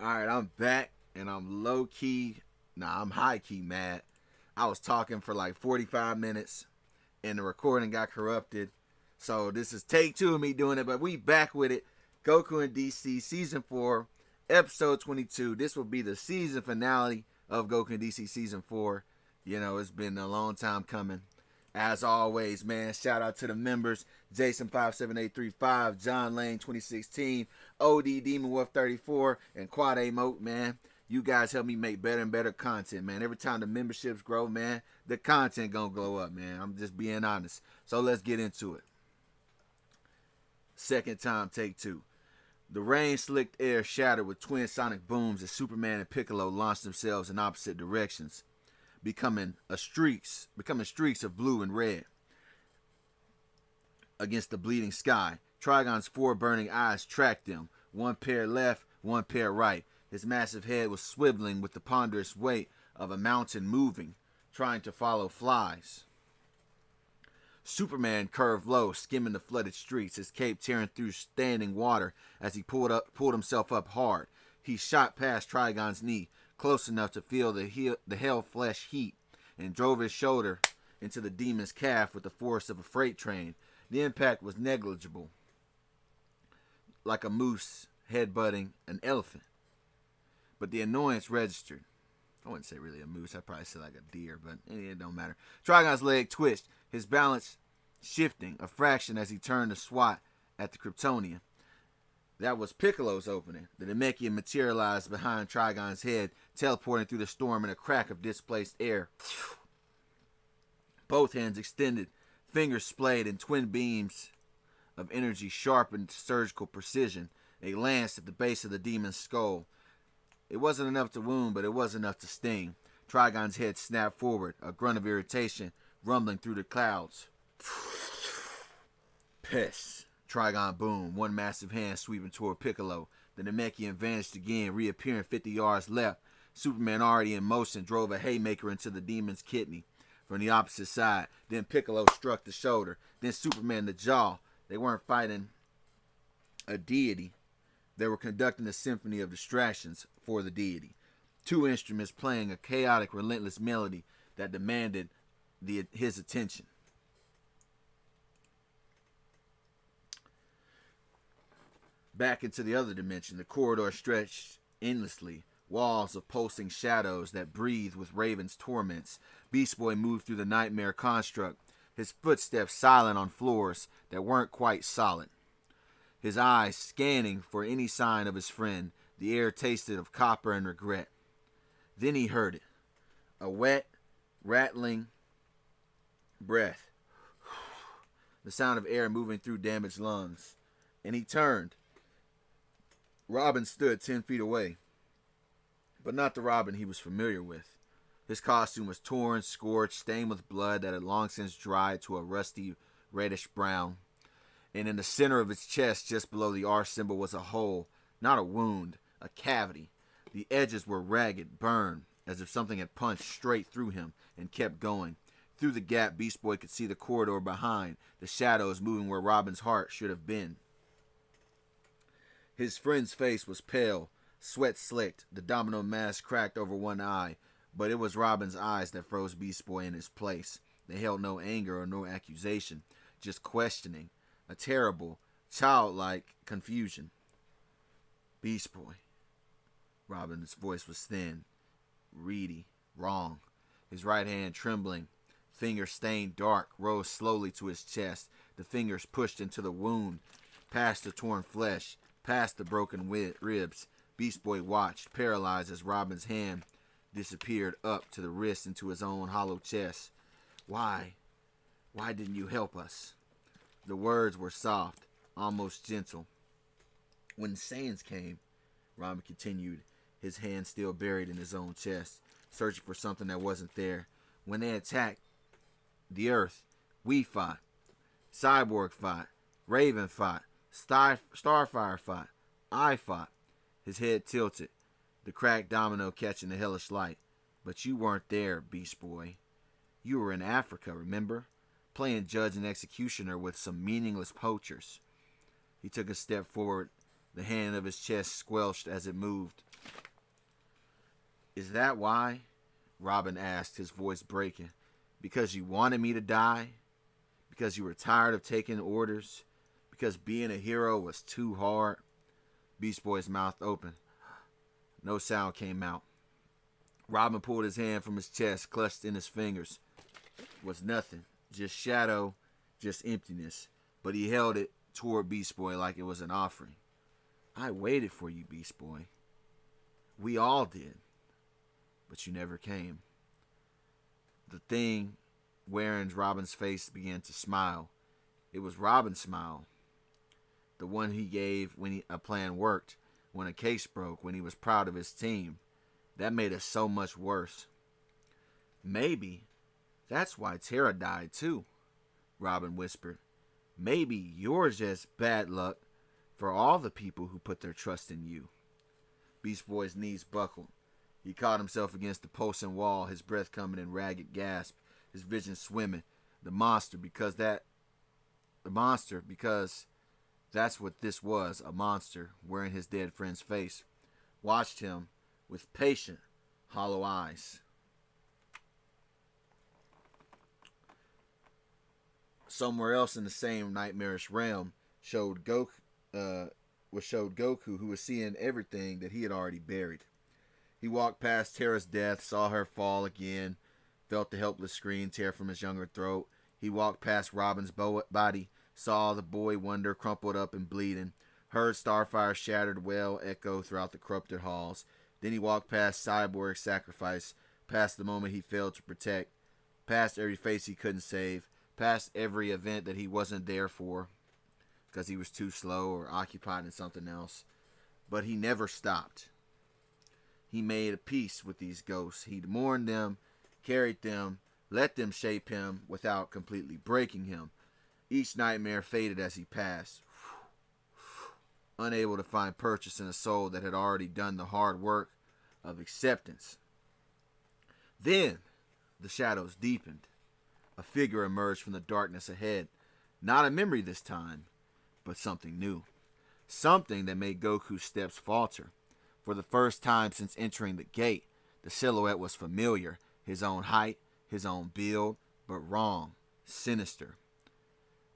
Alright, I'm back and I'm low key, I'm high key mad. I was talking for like 45 minutes and the recording got corrupted. So this is take two of me doing it, but we back with it. Goku and DC season 4, episode 22. This will be the season finale of Goku and DC season 4. You know, it's been a long time coming. As always, man, shout out to the members: Jason57835, John Lane 2016, OD Demon Wolf 34, and Quad A Moat, man. You guys help me make better and better content, man. Every time the memberships grow, man, the content gonna glow up, man. I'm just being honest. So let's get into it. Second time, take two. The rain-slicked air shattered with twin sonic booms as Superman and Piccolo launched themselves in opposite directions, becoming streaks of blue and red against the bleeding sky. Trigon's four burning eyes tracked them, one pair left, one pair right. His massive head was swiveling with the ponderous weight of a mountain moving, trying to follow flies. Superman curved low, skimming the flooded streets, his cape tearing through standing water as he pulled himself up hard. He shot past Trigon's knee, close enough to feel the hell flesh heat, and drove his shoulder into the demon's calf with the force of a freight train. The impact was negligible, like a moose headbutting an elephant. But the annoyance registered. I wouldn't say really a moose. I'd probably say like a deer, but it don't matter. Trigon's leg twitched, his balance shifting a fraction as he turned to swat at the Kryptonian. That was Piccolo's opening. The Namekian materialized behind Trigon's head, teleporting through the storm in a crack of displaced air. Both hands extended, fingers splayed in twin beams of energy sharpened to surgical precision. They lanced at the base of the demon's skull. It wasn't enough to wound, but it was enough to sting. Trigon's head snapped forward, a grunt of irritation rumbling through the clouds. Piss. Trigon boomed, one massive hand sweeping toward Piccolo. The Namekian vanished again, reappearing 50 yards left. Superman, already in motion, drove a haymaker into the demon's kidney from the opposite side. Then Piccolo struck the shoulder. Then Superman the jaw. They weren't fighting a deity. They were conducting a symphony of distractions for the deity. Two instruments playing a chaotic, relentless melody that demanded his attention. Back into the other dimension, the corridor stretched endlessly, walls of pulsing shadows that breathed with Raven's torments. Beast Boy moved through the nightmare construct, his footsteps silent on floors that weren't quite solid. His eyes scanning for any sign of his friend, the air tasted of copper and regret. Then he heard it, a wet, rattling breath, the sound of air moving through damaged lungs. And he turned. Robin stood 10 feet away, but not the Robin he was familiar with. His costume was torn, scorched, stained with blood that had long since dried to a rusty reddish brown. And in the center of his chest, just below the R symbol, was a hole, not a wound, a cavity. The edges were ragged, burned, as if something had punched straight through him and kept going. Through the gap, Beast Boy could see the corridor behind, the shadows moving where Robin's heart should have been. His friend's face was pale, sweat slicked, the domino mask cracked over one eye, but it was Robin's eyes that froze Beast Boy in his place. They held no anger or no accusation, just questioning, a terrible, childlike confusion. Beast Boy. Robin's voice was thin, reedy, wrong. His right hand trembling, fingers stained dark, rose slowly to his chest. The fingers pushed into the wound, past the torn flesh, past the broken ribs. Beast Boy watched, paralyzed, as Robin's hand disappeared up to the wrist into his own hollow chest. Why? Why didn't you help us? The words were soft, almost gentle. When Saiyans came, Robin continued, his hand still buried in his own chest, searching for something that wasn't there. When they attacked the Earth, we fought. Cyborg fought. Raven fought. Starfire fought. I fought. His head tilted, the cracked domino catching the hellish light. But you weren't there, Beast Boy. You were in Africa, remember? Playing judge and executioner with some meaningless poachers. He took a step forward, the hand of his chest squelched as it moved. Is that why? Robin asked, his voice breaking. Because you wanted me to die? Because you were tired of taking orders? Because being a hero was too hard? Beast Boy's mouth opened. No sound came out. Robin pulled his hand from his chest, clutched in his fingers. It was nothing. Just shadow, just emptiness. But he held it toward Beast Boy like it was an offering. I waited for you, Beast Boy. We all did. But you never came. The thing wearing Robin's face began to smile. It was Robin's smile. The one he gave when a plan worked, when a case broke, when he was proud of his team. That made it so much worse. Maybe that's why Tara died too, Robin whispered. Maybe you're just bad luck for all the people who put their trust in you. Beast Boy's knees buckled. He caught himself against the pulsing wall, his breath coming in ragged gasps, his vision swimming. The monster, because that's what this was, a monster wearing his dead friend's face, watched him with patient, hollow eyes. Somewhere else in the same nightmarish realm showed Goku, who was seeing everything that he had already buried. He walked past Tara's death, saw her fall again, felt the helpless scream tear from his younger throat. He walked past Robin's body, saw the boy Wonder crumpled up and bleeding, heard Starfire's shattered wail echo throughout the corrupted halls. Then he walked past Cyborg's sacrifice, past the moment he failed to protect, past every face he couldn't save, past every event that he wasn't there for because he was too slow or occupied in something else. But he never stopped. He made a peace with these ghosts. He'd mourned them, carried them, let them shape him without completely breaking him. Each nightmare faded as he passed, unable to find purchase in a soul that had already done the hard work of acceptance. Then the shadows deepened. A figure emerged from the darkness ahead. Not a memory this time, but something new. Something that made Goku's steps falter. For the first time since entering the gate, the silhouette was familiar. His own height, his own build, but wrong, sinister.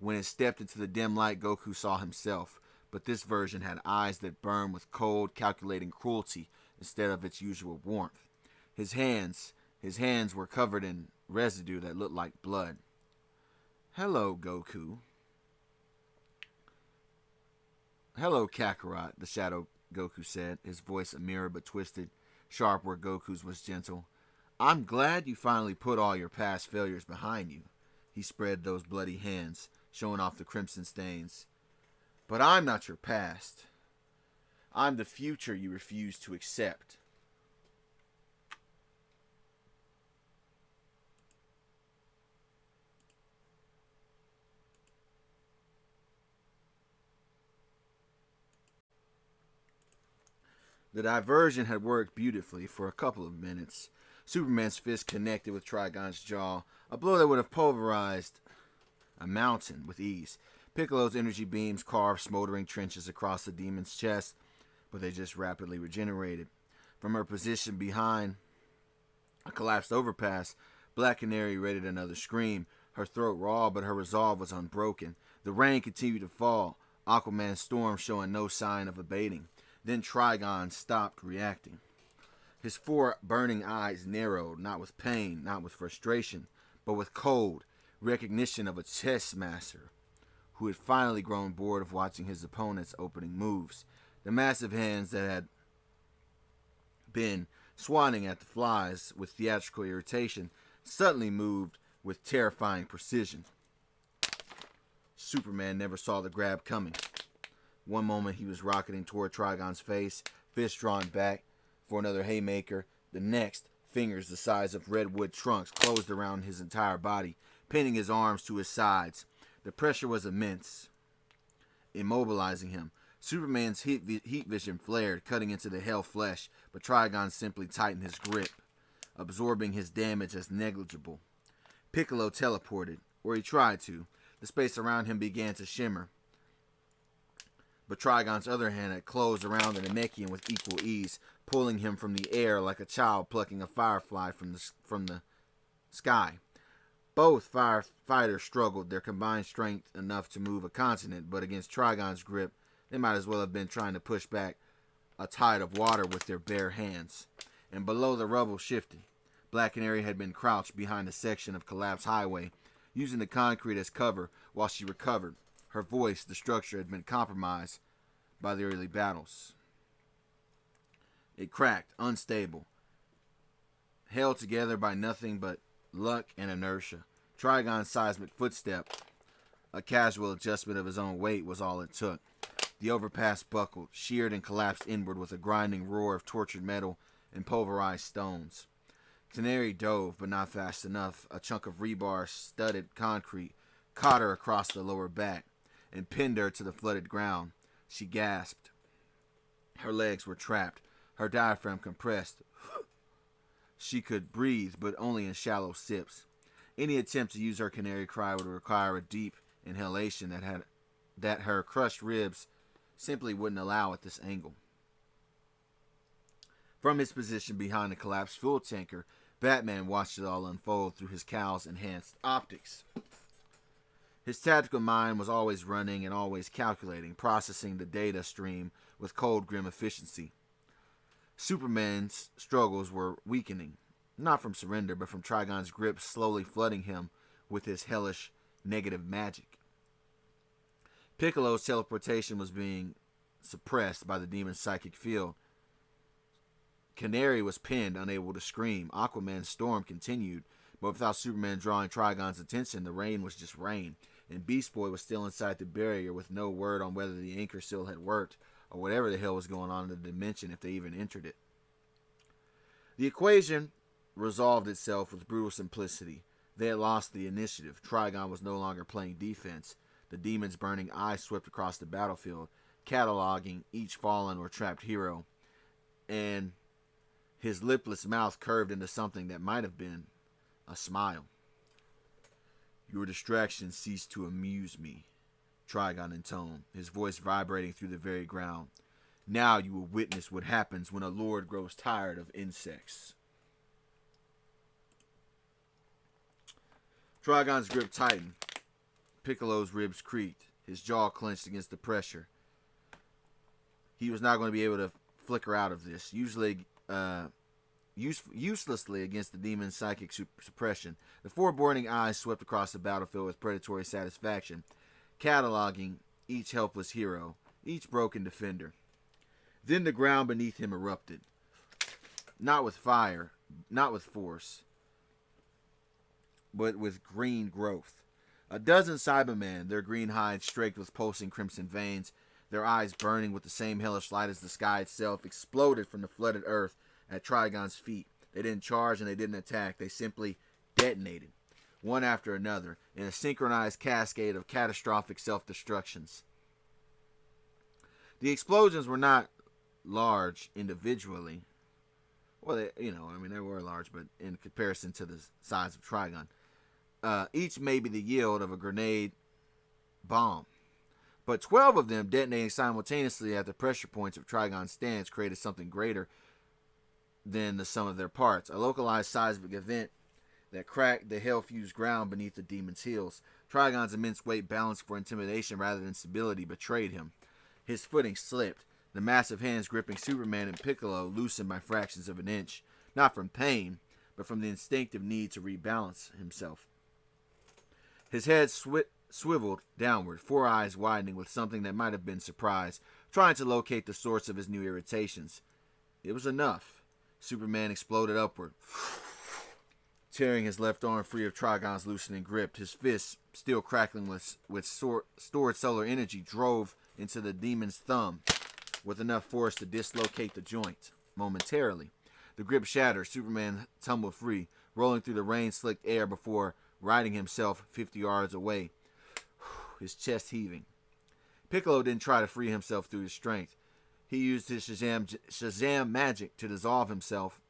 When it stepped into the dim light, Goku saw himself, but this version had eyes that burned with cold, calculating cruelty instead of its usual warmth. His hands were covered in residue that looked like blood. Hello, Goku. Hello, Kakarot, the shadow Goku said, his voice a mirror but twisted, sharp where Goku's was gentle. I'm glad you finally put all your past failures behind you. He spread those bloody hands, showing off the crimson stains. But I'm not your past. I'm the future you refuse to accept. The diversion had worked beautifully for a couple of minutes. Superman's fist connected with Trigon's jaw, a blow that would have pulverized a mountain with ease. Piccolo's energy beams carved smoldering trenches across the demon's chest, but they just rapidly regenerated. From her position behind a collapsed overpass, Black Canary rated another scream, her throat raw, but her resolve was unbroken. The rain continued to fall, Aquaman's storm showing no sign of abating. Then Trigon stopped reacting. His four burning eyes narrowed, not with pain, not with frustration, but with cold recognition of a chess master who had finally grown bored of watching his opponent's opening moves. The massive hands that had been swatting at the flies with theatrical irritation suddenly moved with terrifying precision. Superman never saw the grab coming. One moment he was rocketing toward Trigon's face, fist drawn back for another haymaker. The next, fingers the size of redwood trunks closed around his entire body, pinning his arms to his sides. The pressure was immense, immobilizing him. Superman's heat vision flared, cutting into the hell flesh, but Trigon simply tightened his grip, absorbing his damage as negligible. Piccolo teleported, or he tried to. The space around him began to shimmer. but Trigon's other hand had closed around the Namekian with equal ease, pulling him from the air like a child plucking a firefly from the sky. Both firefighters struggled, their combined strength enough to move a continent, but against Trigon's grip, they might as well have been trying to push back a tide of water with their bare hands. And below, the rubble shifted. Black Canary had been crouched behind a section of collapsed highway, using the concrete as cover while she recovered. Her voice, the structure, had been compromised by the early battles. It cracked, unstable, held together by nothing but luck and inertia. Trigon's seismic footstep, a casual adjustment of his own weight, was all it took. The overpass buckled, sheared and collapsed inward with a grinding roar of tortured metal and pulverized stones. Canary dove, but not fast enough. A chunk of rebar-studded concrete caught her across the lower back and pinned her to the flooded ground. She gasped. Her legs were trapped, her diaphragm compressed. She could breathe, but only in shallow sips. Any attempt to use her canary cry would require a deep inhalation that her crushed ribs simply wouldn't allow at this angle. From his position behind the collapsed fuel tanker, Batman watched it all unfold through his cowl's enhanced optics. His tactical mind was always running and always calculating, processing the data stream with cold, grim efficiency. Superman's struggles were weakening, not from surrender, but from Trigon's grip slowly flooding him with his hellish negative magic. Piccolo's teleportation was being suppressed by the demon's psychic field. Canary was pinned, unable to scream. Aquaman's storm continued, but without Superman drawing Trigon's attention, the rain was just rain, and Beast Boy was still inside the barrier with no word on whether the anchor seal had worked or whatever the hell was going on in the dimension if they even entered it. The equation resolved itself with brutal simplicity. They had lost the initiative. Trigon was no longer playing defense. The demon's burning eye swept across the battlefield, cataloging each fallen or trapped hero, and his lipless mouth curved into something that might have been a smile. "Your distractions cease to amuse me," Trigon intoned, his voice vibrating through the very ground. "Now you will witness what happens when a lord grows tired of insects." Trigon's grip tightened. Piccolo's ribs creaked. His jaw clenched against the pressure. He was not going to be able to flicker out of this. Uselessly against the demon's psychic suppression. The four burning eyes swept across the battlefield with predatory satisfaction, cataloging each helpless hero, each broken defender. Then the ground beneath him erupted. Not with fire, not with force, but with green growth. A dozen Cybermen, their green hides streaked with pulsing crimson veins, their eyes burning with the same hellish light as the sky itself, exploded from the flooded earth at Trigon's feet. They didn't charge and they didn't attack. They simply detonated, one after another, in a synchronized cascade of catastrophic self-destructions. The explosions were not large individually. Well, they were large, but in comparison to the size of Trigon. Each may be the yield of a grenade bomb. But 12 of them detonating simultaneously at the pressure points of Trigon's stance created something greater than the sum of their parts. A localized seismic event that cracked the hell-fused ground beneath the demon's heels. Trigon's immense weight, balanced for intimidation rather than stability, betrayed him. His footing slipped. The massive hands gripping Superman and Piccolo loosened by fractions of an inch. Not from pain, but from the instinctive need to rebalance himself. His head swiveled downward, four eyes widening with something that might have been surprise, trying to locate the source of his new irritations. It was enough. Superman exploded upward, tearing his left arm free of Trigon's loosening grip. His fist, still crackling with stored solar energy, drove into the demon's thumb with enough force to dislocate the joint. Momentarily, the grip shattered. Superman tumbled free, rolling through the rain-slicked air before righting himself 50 yards away, his chest heaving. Piccolo didn't try to free himself through his strength. He used his Shazam magic to dissolve himself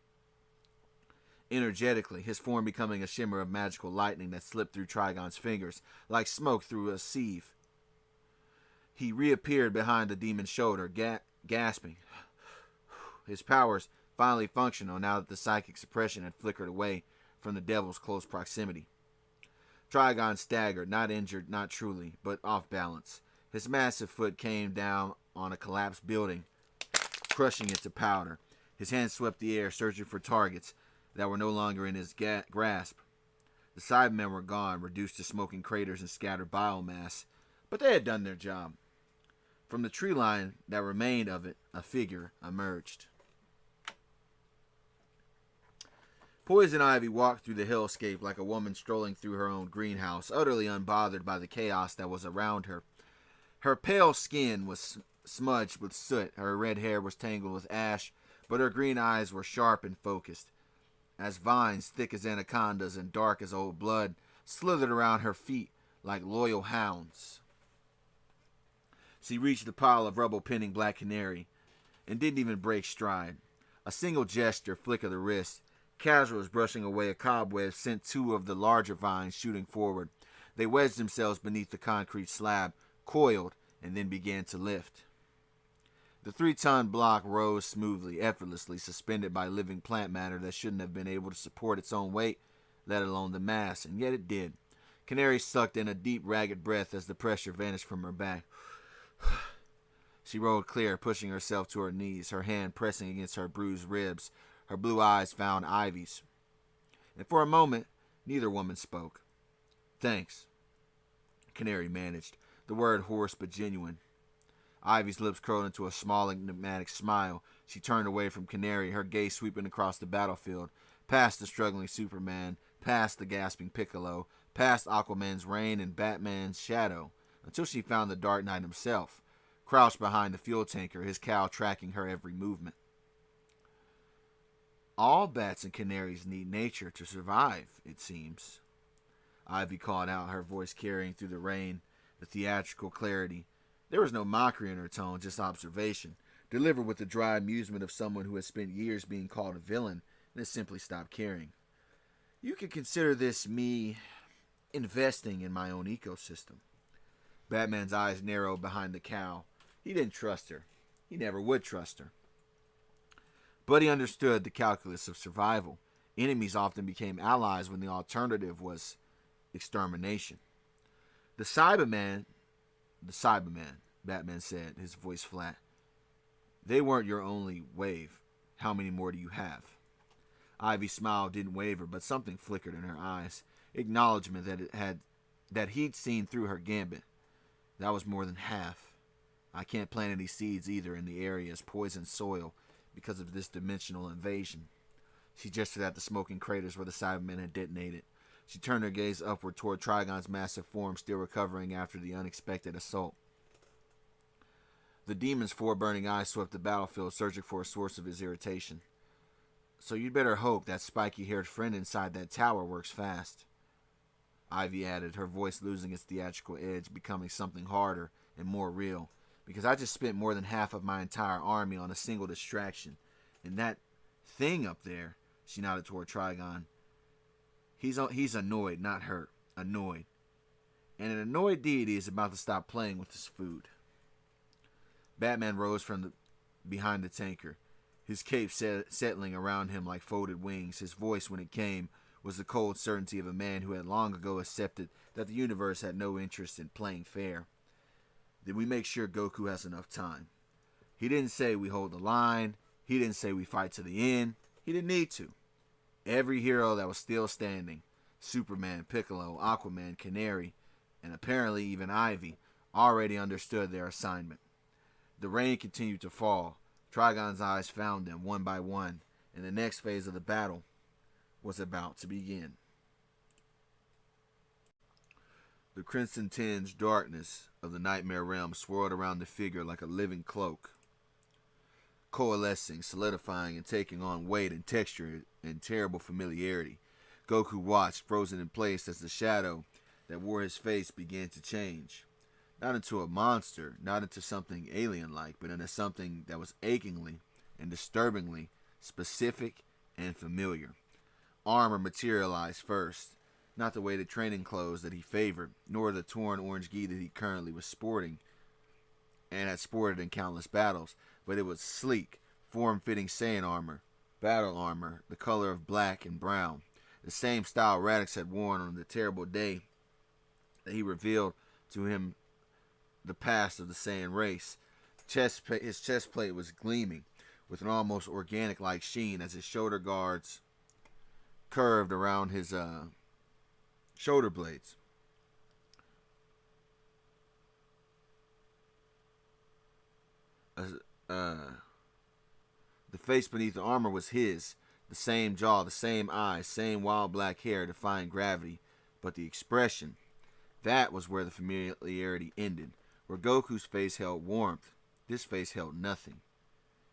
energetically, his form becoming a shimmer of magical lightning that slipped through Trigon's fingers, like smoke through a sieve. He reappeared behind the demon's shoulder, gasping. His powers finally functional now that the psychic suppression had flickered away from the devil's close proximity. Trigon staggered, not injured, not truly, but off balance. His massive foot came down on a collapsed building, crushing it to powder. His hand swept the air, searching for targets that were no longer in his grasp. The Cybermen were gone, reduced to smoking craters and scattered biomass, but they had done their job. From the tree line that remained of it, a figure emerged. Poison Ivy walked through the hellscape like a woman strolling through her own greenhouse, utterly unbothered by the chaos that was around her. Her pale skin was smudged with soot, her red hair was tangled with ash, but her green eyes were sharp and focused, as vines thick as anacondas and dark as old blood slithered around her feet like loyal hounds. She reached the pile of rubble pinning Black Canary and didn't even break stride. A single gesture, flick of the wrist, casual as brushing away a cobweb, sent two of the larger vines shooting forward. They wedged themselves beneath the concrete slab, coiled, and then began to lift. The 3-ton block rose smoothly, effortlessly, suspended by living plant matter that shouldn't have been able to support its own weight, let alone the mass, and yet it did. Canary sucked in a deep, ragged breath as the pressure vanished from her back. She rolled clear, pushing herself to her knees, her hand pressing against her bruised ribs. Her blue eyes found Ivy's. And for a moment, neither woman spoke. "Thanks," Canary managed, the word hoarse but genuine. Ivy's lips curled into a small, enigmatic smile. She turned away from Canary, her gaze sweeping across the battlefield, past the struggling Superman, past the gasping Piccolo, past Aquaman's reign and Batman's shadow, until she found the Dark Knight himself, crouched behind the fuel tanker, his cowl tracking her every movement. "All bats and canaries need nature to survive, it seems," Ivy called out, her voice carrying through the rain, the theatrical clarity. There was no mockery in her tone, just observation, delivered with the dry amusement of someone who has spent years being called a villain and has simply stopped caring. "You could consider this me investing in my own ecosystem." Batman's eyes narrowed behind the cowl. He didn't trust her. He never would trust her. But he understood the calculus of survival. Enemies often became allies when the alternative was extermination. The Cyberman, Batman said, his voice flat. "They weren't your only wave. How many more do you have?" Ivy's smile didn't waver, but something flickered in her eyes. Acknowledgement that he'd seen through her gambit. "That was more than half. I can't plant any seeds either in the area as poisoned soil because of this dimensional invasion." She gestured at the smoking craters where the Cybermen had detonated. She turned her gaze upward toward Trigon's massive form, still recovering after the unexpected assault. The demon's 4 burning eyes swept the battlefield, searching for a source of his irritation. "So you'd better hope that spiky-haired friend inside that tower works fast," Ivy added, her voice losing its theatrical edge, becoming something harder and more real. "Because I just spent more than half of my entire army on a single distraction. And that thing up there," she nodded toward Trigon, he's annoyed, not hurt. Annoyed. And an annoyed deity is about to stop playing with his food." Batman rose from behind the tanker, his cape settling around him like folded wings. His voice, when it came, was the cold certainty of a man who had long ago accepted that the universe had no interest in playing fair. "Then we make sure Goku has enough time. He didn't say we hold the line. He didn't say we fight to the end. He didn't need to. Every hero that was still standing, Superman, Piccolo, Aquaman, Canary, and apparently even Ivy, already understood their assignment. The rain continued to fall. Trigon's eyes found them one by one, and the next phase of the battle was about to begin. The crimson-tinged darkness of the nightmare realm swirled around the figure like a living cloak, coalescing, solidifying, and taking on weight and texture and terrible familiarity. Goku watched, frozen in place, as the shadow that wore his face began to change. Not into a monster, not into something alien-like, but into something that was achingly and disturbingly specific and familiar. Armor materialized first, not the weighted training clothes that he favored, nor the torn orange gi that he currently was sporting, and had sported in countless battles, but it was sleek, form-fitting Saiyan armor, battle armor, the color of black and brown, the same style Radix had worn on the terrible day that he revealed to him the past of the Saiyan race. His chest plate was gleaming with an almost organic-like sheen as his shoulder guards curved around his shoulder blades. The face beneath the armor was his, the same jaw, the same eyes, same wild black hair defying gravity, but the expression, that was where the familiarity ended. Where Goku's face held warmth, this face held nothing.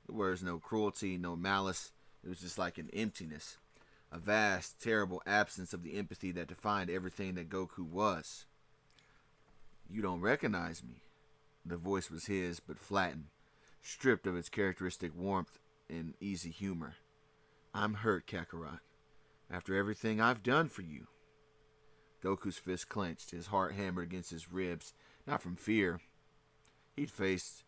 There was no cruelty, no malice. It was just like an emptiness, a vast, terrible absence of the empathy that defined everything that Goku was. You don't recognize me. The voice was his, but flattened, stripped of its characteristic warmth and easy humor. I'm hurt, Kakarot. After everything I've done for you. Goku's fist clenched, his heart hammered against his ribs, not from fear. He'd faced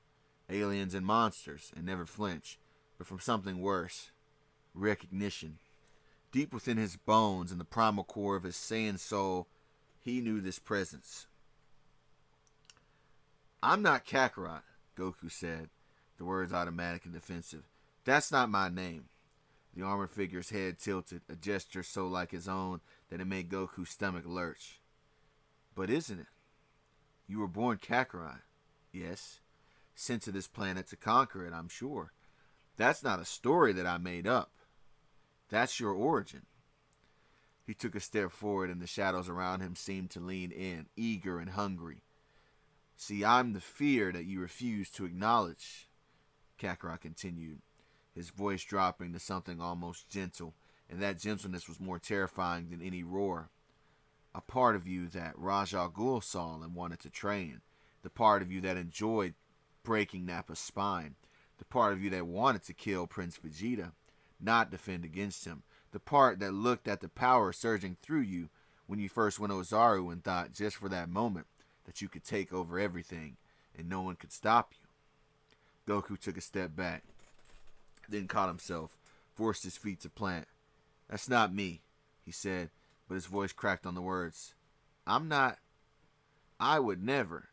aliens and monsters and never flinched, but from something worse. Recognition. Deep within his bones and the primal core of his Saiyan soul, he knew this presence. I'm not Kakarot, Goku said, the words automatic and defensive. That's not my name. The armored figure's head tilted, a gesture so like his own that it made Goku's stomach lurch. But isn't it? You were born Kakarot. Yes. Sent to this planet to conquer it, I'm sure. That's not a story that I made up. That's your origin. He took a step forward and the shadows around him seemed to lean in, eager and hungry. See, I'm the fear that you refuse to acknowledge, Kakarot continued, his voice dropping to something almost gentle, and that gentleness was more terrifying than any roar. A part of you that Ra's al Ghul saw and wanted to train, the part of you that enjoyed breaking Nappa's spine, the part of you that wanted to kill Prince Vegeta, not defend against him, the part that looked at the power surging through you when you first went Ozaru and thought just for that moment that you could take over everything and no one could stop you. Goku took a step back, then caught himself, forced his feet to plant. That's not me, he said, but his voice cracked on the words. I'm not. I would never.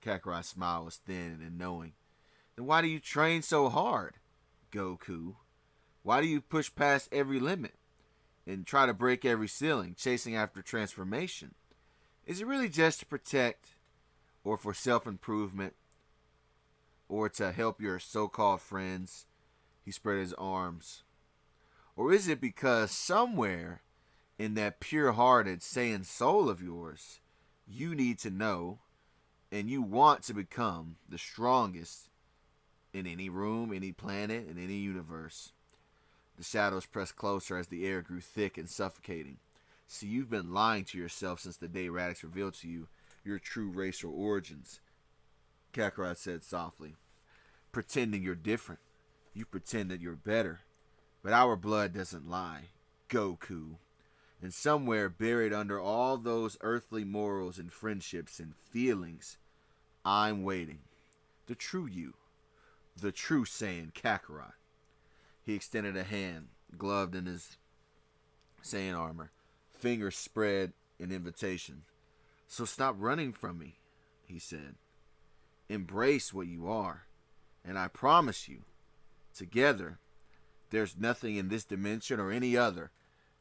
Kakarot's smile was thin and knowing. Then why do you train so hard, Goku? Why do you push past every limit and try to break every ceiling, chasing after transformation? Is it really just to protect, or for self-improvement, or to help your so-called friends? He spread his arms. Or is it because somewhere in that pure-hearted Saiyan soul of yours, you need to know and you want to become the strongest in any room, any planet, in any universe? The shadows pressed closer as the air grew thick and suffocating. See, you've been lying to yourself since the day Radix revealed to you your true race or origins, Kakarot said softly. Pretending you're different. You pretend that you're better. But our blood doesn't lie, Goku. And somewhere buried under all those earthly morals and friendships and feelings, I'm waiting. The true you. The true Saiyan Kakarot. He extended a hand, gloved in his Saiyan armor, fingers spread in invitation. So stop running from me, he said. Embrace what you are, and I promise you, together, there's nothing in this dimension or any other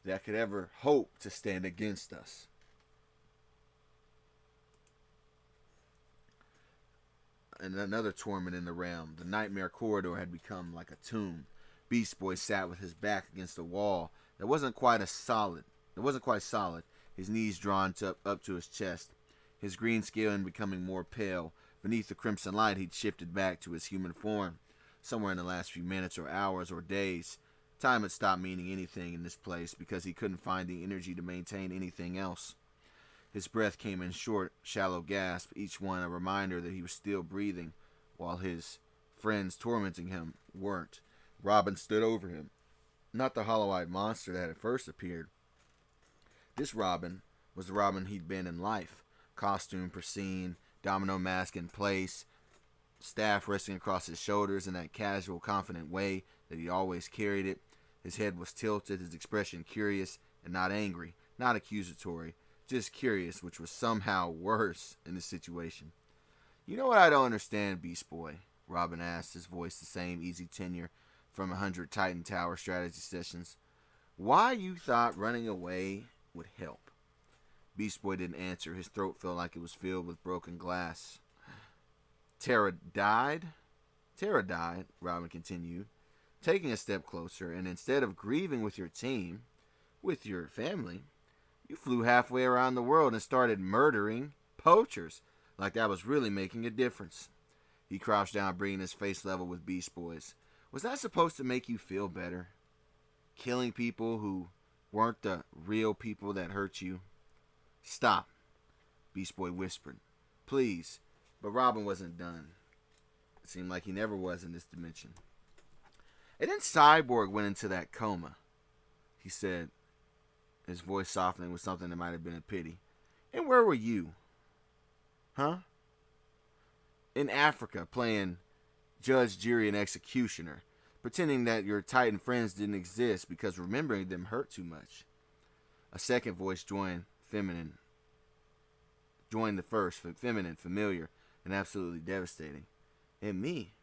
that could ever hope to stand against us. And another torment in the realm. The nightmare corridor had become like a tomb. Beast Boy sat with his back against a wall that wasn't quite solid. His knees drawn up to his chest, his green skin becoming more pale. Beneath the crimson light, he'd shifted back to his human form. Somewhere in the last few minutes or hours or days, time had stopped meaning anything in this place because he couldn't find the energy to maintain anything else. His breath came in short, shallow gasps, each one a reminder that he was still breathing, while his friends tormenting him weren't. Robin stood over him. Not the hollow-eyed monster that had first appeared. This Robin was the Robin he'd been in life. Costume pristine, domino mask in place, staff resting across his shoulders in that casual, confident way that he always carried it. His head was tilted, his expression curious and not angry, not accusatory, just curious, which was somehow worse in this situation. "You know what I don't understand, Beast Boy?" Robin asked, his voice the same easy tenor from 100 Titan Tower strategy sessions. "Why you thought running away would help?" Beast Boy didn't answer. His throat felt like it was filled with broken glass. Terra died? Terra died, Robin continued, taking a step closer, and instead of grieving with your team, with your family, you flew halfway around the world and started murdering poachers, like that was really making a difference. He crouched down, bringing his face level with Beast Boy's. "Was that supposed to make you feel better? Killing people who weren't the real people that hurt you?" "Stop," Beast Boy whispered. "Please." But Robin wasn't done. It seemed like he never was in this dimension. "And then Cyborg went into that coma," he said, his voice softening with something that might have been a pity. "And where were you?" "Huh?" "In Africa, playing judge, jury, and executioner, pretending that your Titan friends didn't exist because remembering them hurt too much." A second voice joined the first, feminine, familiar, and absolutely devastating. "And me?"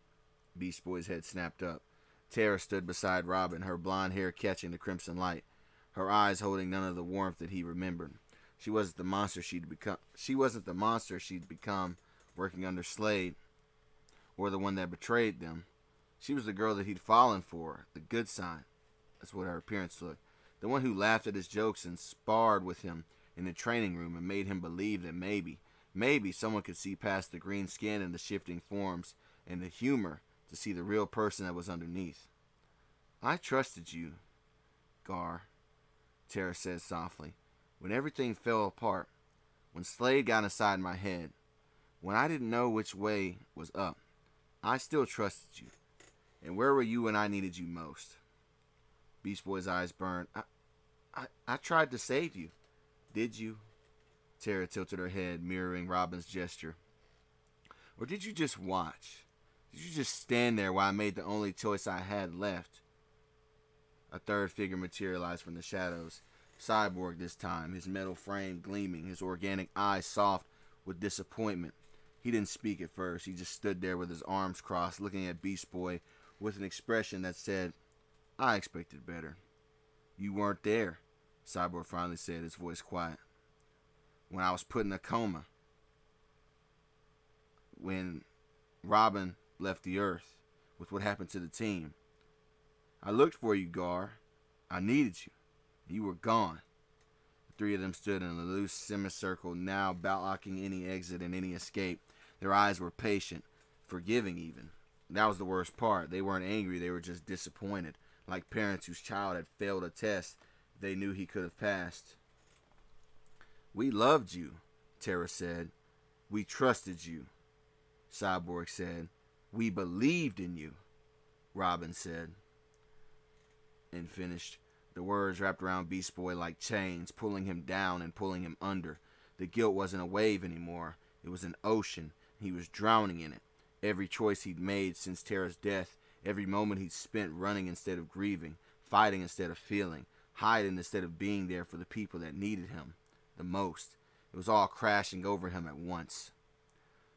Beast Boy's head snapped up. Terra stood beside Robin, her blonde hair catching the crimson light, her eyes holding none of the warmth that he remembered. She wasn't the monster she'd become working under Slade, or the one that betrayed them. She was the girl that he'd fallen for, the good side. That's what her appearance looked. The one who laughed at his jokes and sparred with him in the training room and made him believe that maybe someone could see past the green skin and the shifting forms and the humor to see the real person that was underneath. "I trusted you, Gar," Terra said softly. "When everything fell apart, when Slade got inside my head, when I didn't know which way was up, I still trusted you. And where were you when I needed you most?" Beast Boy's eyes burned. I tried to save you." "Did you?" Terra tilted her head, mirroring Robin's gesture. "Or did you just watch? Did you just stand there while I made the only choice I had left?" A third figure materialized from the shadows. Cyborg this time, his metal frame gleaming, his organic eyes soft with disappointment. He didn't speak at first. He just stood there with his arms crossed, looking at Beast Boy with an expression that said, "I expected better." "You weren't there," Cyborg finally said, his voice quiet. "When I was put in a coma. When Robin left the Earth, with what happened to the team. I looked for you, Gar. I needed you. You were gone." The three of them stood in a loose semicircle, now blocking any exit and any escape. Their eyes were patient, forgiving even. That was the worst part. They weren't angry, they were just disappointed, like parents whose child had failed a test they knew he could have passed. "We loved you," Terra said. "We trusted you," Cyborg said. "We believed in you," Robin said. And finished. The words wrapped around Beast Boy like chains, pulling him down and pulling him under. The guilt wasn't a wave anymore. It was an ocean. He was drowning in it. Every choice he'd made since Terra's death, every moment he'd spent running instead of grieving, fighting instead of feeling, hiding instead of being there for the people that needed him the most. It was all crashing over him at once.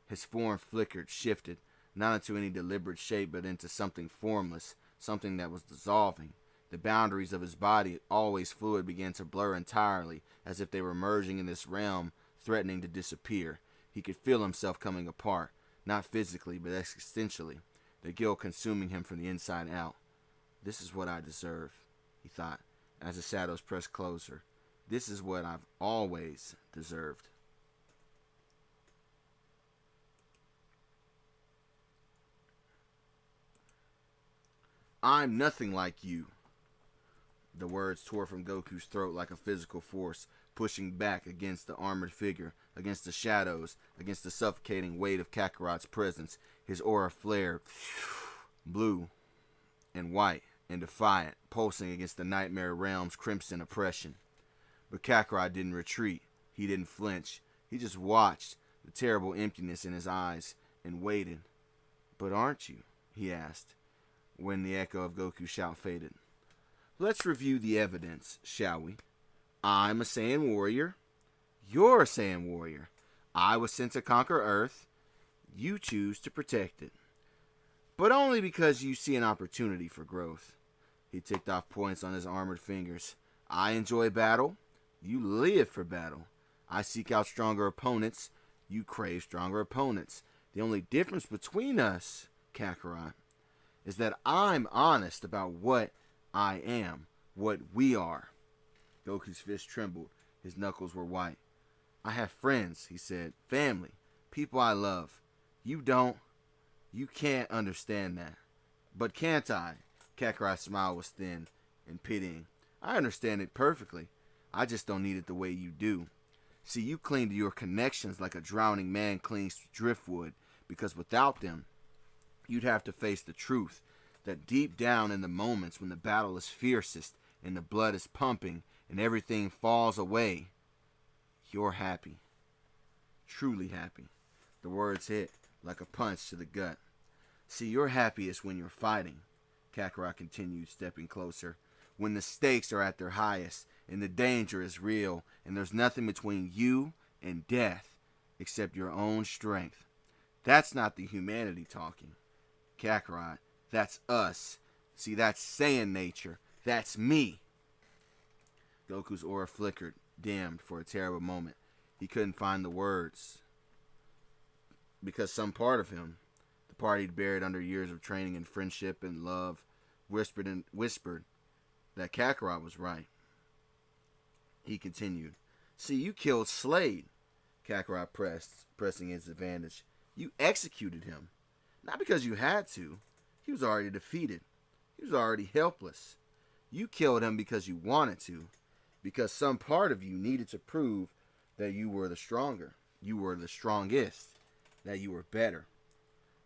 His form flickered, shifted, not into any deliberate shape, but into something formless, something that was dissolving. The boundaries of his body, always fluid, began to blur entirely, as if they were merging in this realm, threatening to disappear. He could feel himself coming apart, not physically, but existentially, the guilt consuming him from the inside out. "This is what I deserve," he thought, as the shadows pressed closer. "This is what I've always deserved." "I'm nothing like you." The words tore from Goku's throat like a physical force, pushing back against the armored figure, against the shadows, against the suffocating weight of Kakarot's presence. His aura flared, blue and white and defiant, pulsing against the nightmare realm's crimson oppression. But Kakarot didn't retreat. He didn't flinch. He just watched, the terrible emptiness in his eyes, and waited. But aren't you? He asked, when the echo of Goku's shout faded. Let's review the evidence, shall we? I'm a Saiyan warrior. You're a Saiyan warrior. I was sent to conquer Earth. You choose to protect it. But only because you see an opportunity for growth. He ticked off points on his armored fingers. I enjoy battle. You live for battle. I seek out stronger opponents. You crave stronger opponents. The only difference between us, Kakarot, is that I'm honest about what I am, what we are. Goku's fist trembled. His knuckles were white. I have friends, he said. Family. People I love. You don't. You can't understand that. But can't I? Kakarot's smile was thin and pitying. I understand it perfectly. I just don't need it the way you do. See, you cling to your connections like a drowning man clings to driftwood, because without them, you'd have to face the truth that deep down in the moments when the battle is fiercest and the blood is pumping and everything falls away, you're happy. Truly happy. The words hit like a punch to the gut. See, you're happiest when you're fighting, Kakarot continued, stepping closer, when the stakes are at their highest and the danger is real and there's nothing between you and death except your own strength. That's not the humanity talking. Kakarot, that's us. See, that's Saiyan nature. That's me. Goku's aura flickered, dimmed for a terrible moment. He couldn't find the words. Because some part of him, the part he'd buried under years of training and friendship and love, whispered that Kakarot was right. He continued. See, you killed Slade, Kakarot pressing his advantage. You executed him. Not because you had to. He was already defeated. He was already helpless. You killed him because you wanted to. Because some part of you needed to prove that you were the stronger. You were the strongest. That you were better.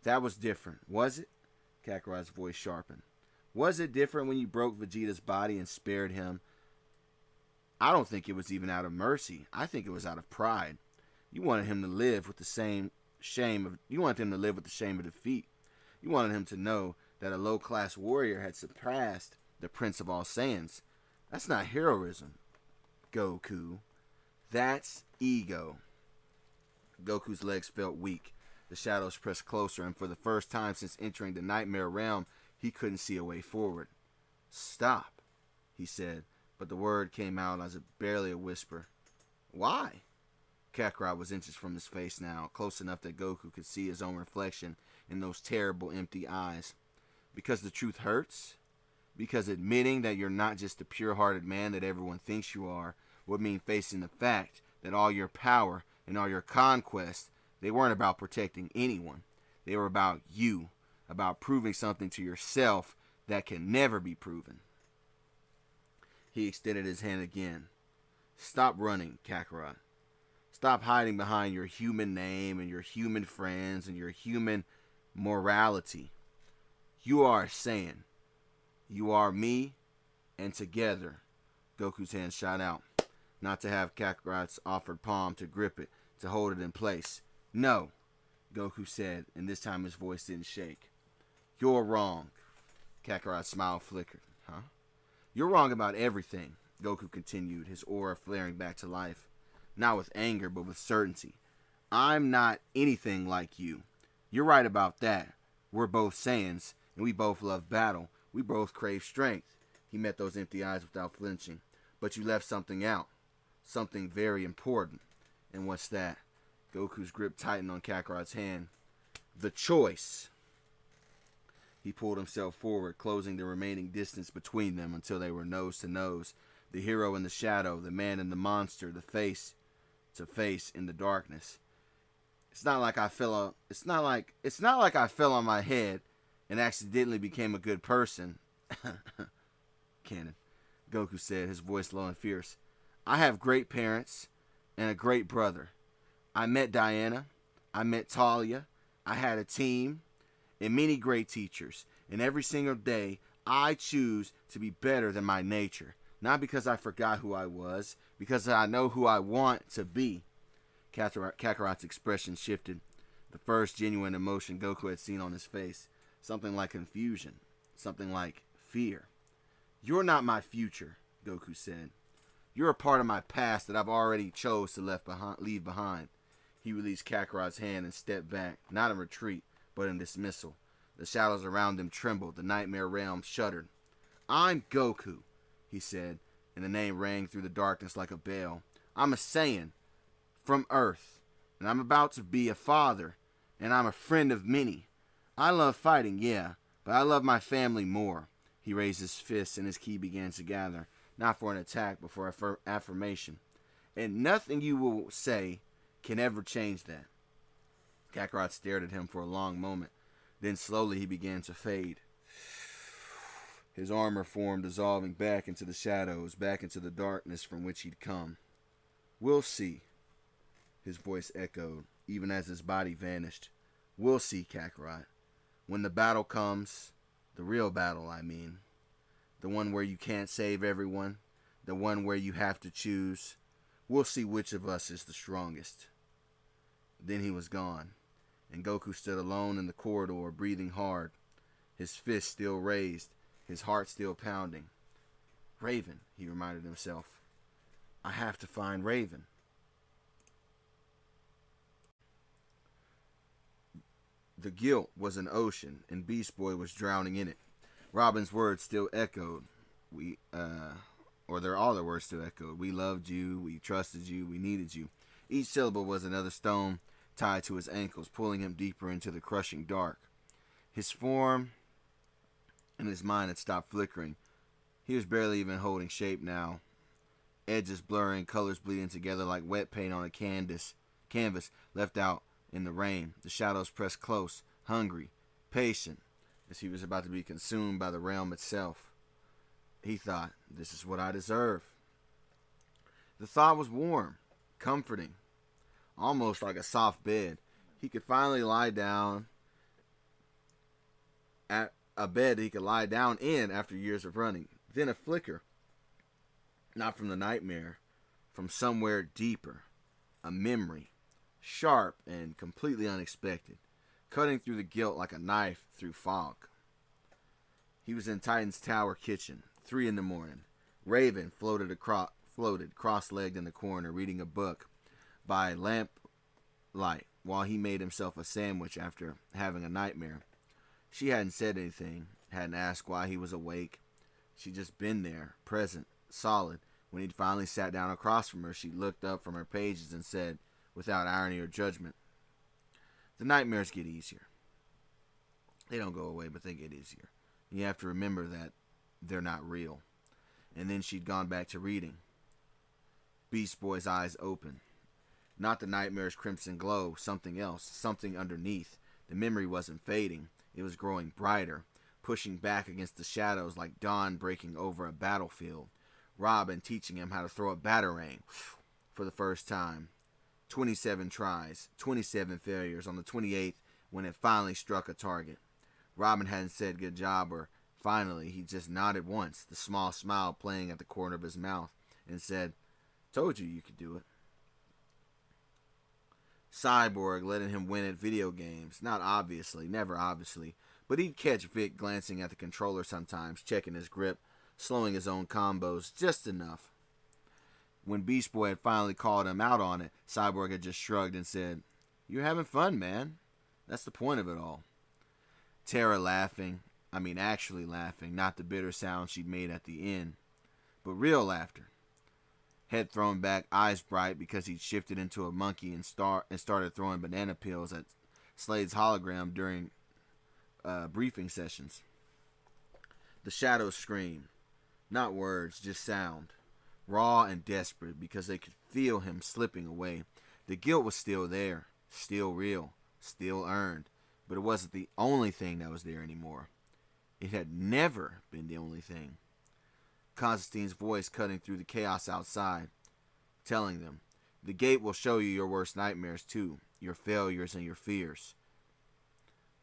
That was different, was it? Kakarot's voice sharpened. Was it different when you broke Vegeta's body and spared him? I don't think it was even out of mercy. I think it was out of pride. You wanted him to live with the shame of defeat. You wanted him to know that a low-class warrior had surpassed the Prince of all Saiyans. That's not heroism, Goku. That's ego. Goku's legs felt weak. The shadows pressed closer, and for the first time since entering the nightmare realm, he couldn't see a way forward. Stop, he said, but the word came out as barely a whisper. Why? Kakarot was inches from his face now, close enough that Goku could see his own reflection in those terrible, empty eyes. Because the truth hurts? Because admitting that you're not just the pure-hearted man that everyone thinks you are would mean facing the fact that all your power and all your conquests, they weren't about protecting anyone. They were about you, about proving something to yourself that can never be proven. He extended his hand again. Stop running, Kakarot. Stop hiding behind your human name and your human friends and your human morality. You are a Saiyan. You are me, and together, Goku's hand shot out, not to have Kakarot's offered palm to grip it, to hold it in place. No, Goku said, and this time his voice didn't shake. You're wrong. Kakarot's smile flickered. Huh? You're wrong about everything, Goku continued, his aura flaring back to life. Not with anger, but with certainty. I'm not anything like you. You're right about that. We're both Saiyans, and we both love battle. We both crave strength. He met those empty eyes without flinching. But you left something out. Something very important. And what's that? Goku's grip tightened on Kakarot's hand. The choice. He pulled himself forward, closing the remaining distance between them until they were nose to nose. The hero in the shadow, the man in the monster, the face to face in the darkness. It's not like I fell on my head and accidentally became a good person. Cannon, Goku said, his voice low and fierce. I have great parents and a great brother. I met Diana. I met Talia. I had a team and many great teachers. And every single day, I choose to be better than my nature. Not because I forgot who I was, because I know who I want to be. Kakarot's expression shifted. The first genuine emotion Goku had seen on his face. Something like confusion. Something like fear. "You're not my future," Goku said. "You're a part of my past that I've already chose to leave behind." He released Kakarot's hand and stepped back, not in retreat, but in dismissal. The shadows around him trembled. The nightmare realm shuddered. "I'm Goku," he said, and the name rang through the darkness like a bell. "I'm a Saiyan from Earth, and I'm about to be a father, and I'm a friend of many. I love fighting, yeah, but I love my family more." He raised his fists and his ki began to gather, not for an attack, but for affirmation. "And nothing you will say can ever change that." Kakarot stared at him for a long moment. Then slowly he began to fade. His armor form dissolving back into the shadows, back into the darkness from which he'd come. "We'll see," his voice echoed, even as his body vanished. "We'll see, Kakarot. When the battle comes, the real battle, I mean. The one where you can't save everyone, the one where you have to choose. We'll see which of us is the strongest." Then he was gone, and Goku stood alone in the corridor, breathing hard, his fist still raised, his heart still pounding. "Raven," he reminded himself. "I have to find Raven." The guilt was an ocean, and Beast Boy was drowning in it. Robin's words still echoed. All their words still echoed. "We loved you, we trusted you, we needed you." Each syllable was another stone tied to his ankles, pulling him deeper into the crushing dark. His form and his mind had stopped flickering. He was barely even holding shape now. Edges blurring, colors bleeding together like wet paint on a canvas left out in the rain. The shadows pressed close, hungry, patient, as he was about to be consumed by the realm itself. He thought, "This is what I deserve." The thought was warm, comforting, almost like a soft bed. He could finally lie down at a bed he could lie down in after years of running. Then a flicker, not from the nightmare, from somewhere deeper, a memory, sharp and completely unexpected, cutting through the guilt like a knife through fog. He was in Titan's tower kitchen, 3 a.m. Raven floated cross-legged in the corner, reading a book by lamplight while he made himself a sandwich after having a nightmare. She hadn't said anything, hadn't asked why he was awake. She'd just been there, present, solid. When he'd finally sat down across from her, she looked up from her pages and said, without irony or judgment, "The nightmares get easier. They don't go away, but they get easier. You have to remember that they're not real." And then she'd gone back to reading. Beast Boy's eyes opened. Not the nightmare's crimson glow, something else, something underneath. The memory wasn't fading. It was growing brighter, pushing back against the shadows like dawn breaking over a battlefield. Robin teaching him how to throw a batarang for the first time. 27 tries, 27 failures on the 28th when it finally struck a target. Robin hadn't said good job or finally. He just nodded once, the small smile playing at the corner of his mouth, and said, "Told you could do it." Cyborg letting him win at video games. Not obviously, never obviously, but he'd catch Vic glancing at the controller sometimes, checking his grip, slowing his own combos just enough. When Beast Boy had finally called him out on it, Cyborg had just shrugged and said, "You're having fun, man. That's the point of it all." Terra actually laughing, not the bitter sound she'd made at the end, but real laughter. Head thrown back, eyes bright because he'd shifted into a monkey and started throwing banana peels at Slade's hologram during briefing sessions. The shadows screamed. Not words, just sound. Raw and desperate because they could feel him slipping away. The guilt was still there, still real, still earned, but it wasn't the only thing that was there anymore. It had never been the only thing. Constantine's voice cutting through the chaos outside, telling them, "The gate will show you your worst nightmares too, your failures and your fears."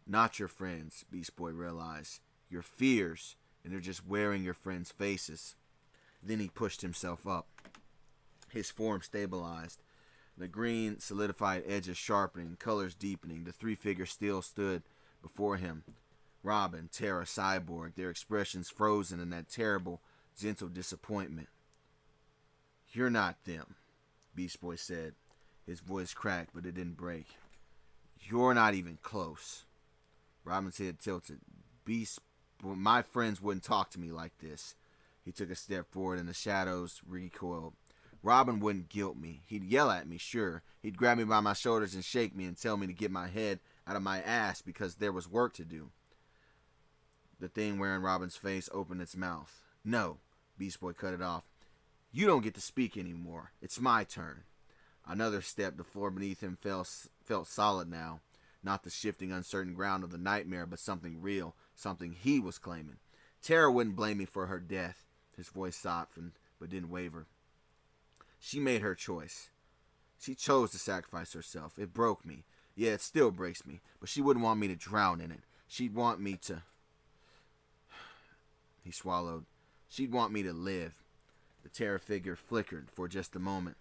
Not your friends, Beast Boy realized. Your fears, and they're just wearing your friends' faces. Then he pushed himself up. His form stabilized. The green solidified edges sharpening, colors deepening. The three figures still stood before him. Robin, Tara, Cyborg, their expressions frozen in that terrible, gentle disappointment. "You're not them," Beast Boy said. His voice cracked, but it didn't break. "You're not even close." Robin's head tilted. "Beast, my friends wouldn't talk to me like this." He took a step forward and the shadows recoiled. Robin wouldn't guilt me. He'd yell at me, sure. He'd grab me by my shoulders and shake me and tell me to get my head out of my ass because there was work to do. The thing wearing Robin's face opened its mouth. "No," Beast Boy cut it off. "You don't get to speak anymore. It's my turn." Another step, the floor beneath him felt solid now. Not the shifting, uncertain ground of the nightmare, but something real, something he was claiming. Tara wouldn't blame me for her death. His voice softened, but didn't waver. She made her choice. She chose to sacrifice herself. It broke me. Yeah, it still breaks me, but she wouldn't want me to drown in it. She'd want me to... He swallowed. She'd want me to live. The Terra figure flickered for just a moment.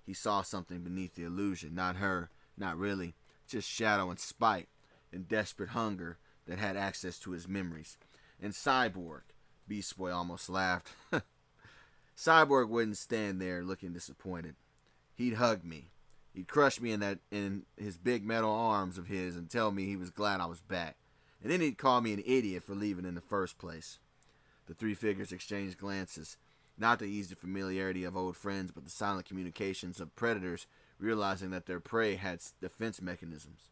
He saw something beneath the illusion. Not her. Not really. Just shadow and spite and desperate hunger that had access to his memories. And Cyborg. Beast Boy almost laughed. Cyborg wouldn't stand there looking disappointed. He'd hug me. He'd crush me in his big metal arms of his and tell me he was glad I was back. And then he'd call me an idiot for leaving in the first place. The three figures exchanged glances. Not the easy familiarity of old friends, but the silent communications of predators realizing that their prey had defense mechanisms.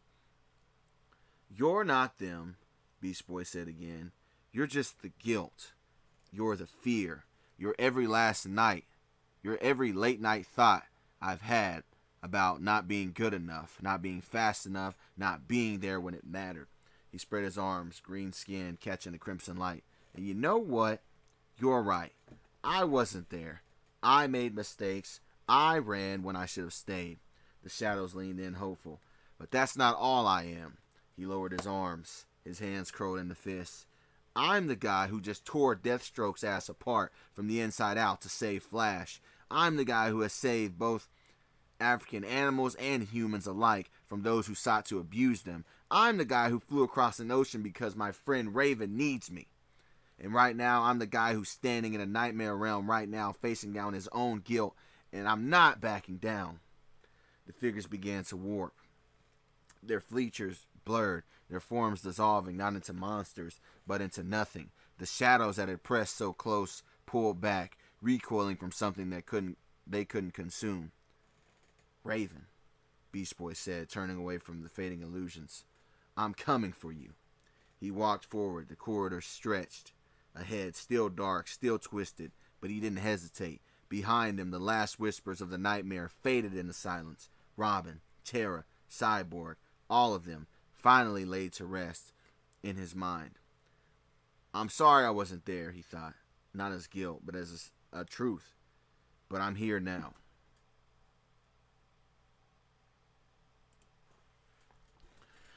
"You're not them," Beast Boy said again. "You're just the guilt. You're the fear. You're every last night. You're every late night thought I've had about not being good enough, not being fast enough, not being there when it mattered." He spread his arms, green skin catching the crimson light. "And you know what? You're right. I wasn't there. I made mistakes. I ran when I should have stayed." The shadows leaned in, hopeful. "But that's not all I am." He lowered his arms, his hands curled into fists. "I'm the guy who just tore Deathstroke's ass apart from the inside out to save Flash. I'm the guy who has saved both African animals and humans alike from those who sought to abuse them. I'm the guy who flew across an ocean because my friend Raven needs me. And right now, I'm the guy who's standing in a nightmare realm right now, facing down his own guilt, and I'm not backing down." The figures began to warp. Their features blurred, their forms dissolving not into monsters, but into nothing. The shadows that had pressed so close pulled back, recoiling from something that they couldn't consume. "Raven," Beast Boy said, turning away from the fading illusions. "I'm coming for you." He walked forward. The corridor stretched. Ahead, still dark, still twisted, but he didn't hesitate. Behind him, the last whispers of the nightmare faded into silence. Robin, Tara, Cyborg, all of them, finally laid to rest in his mind. "I'm sorry I wasn't there," he thought. Not as guilt, but as a truth. "But I'm here now."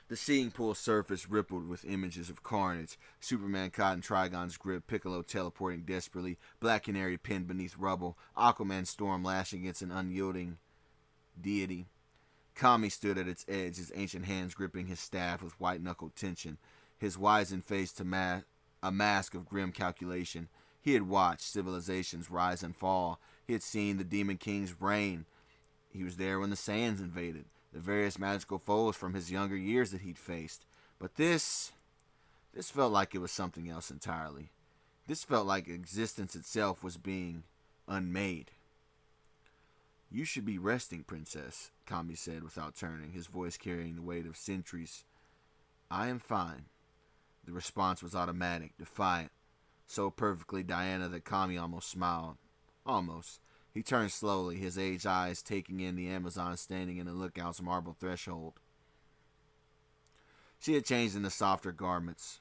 The seeing pool surface rippled with images of carnage. Superman caught in Trigon's grip, Piccolo teleporting desperately, Black Canary pinned beneath rubble, Aquaman's storm lashing against an unyielding deity. Kami stood at its edge, his ancient hands gripping his staff with white-knuckled tension, his wizened face a mask of grim calculation. He had watched civilizations rise and fall. He had seen the Demon King's reign. He was there when the Saiyans invaded, the various magical foes from his younger years that he'd faced. But this felt like it was something else entirely. This felt like existence itself was being unmade. "You should be resting, Princess," Kami said without turning, his voice carrying the weight of centuries. "I am fine." The response was automatic, defiant, so perfectly Diana that Kami almost smiled. Almost. He turned slowly, his aged eyes taking in the Amazon standing in the lookout's marble threshold. She had changed into softer garments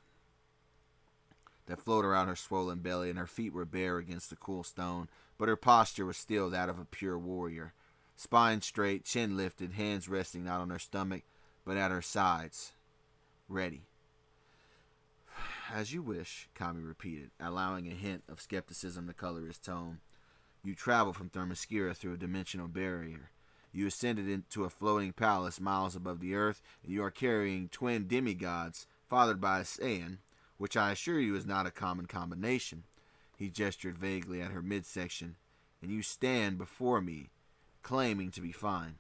that flowed around her swollen belly, and her feet were bare against the cool stone, but her posture was still that of a pure warrior. Spine straight, chin lifted, hands resting not on her stomach, but at her sides. Ready. "As you wish," Kami repeated, allowing a hint of skepticism to color his tone. "You travel from Themyscira through a dimensional barrier. You ascended into a floating palace miles above the earth, and you are carrying twin demigods, fathered by a Saiyan, which I assure you is not a common combination. He gestured vaguely at her midsection. And you stand before me, claiming to be fine.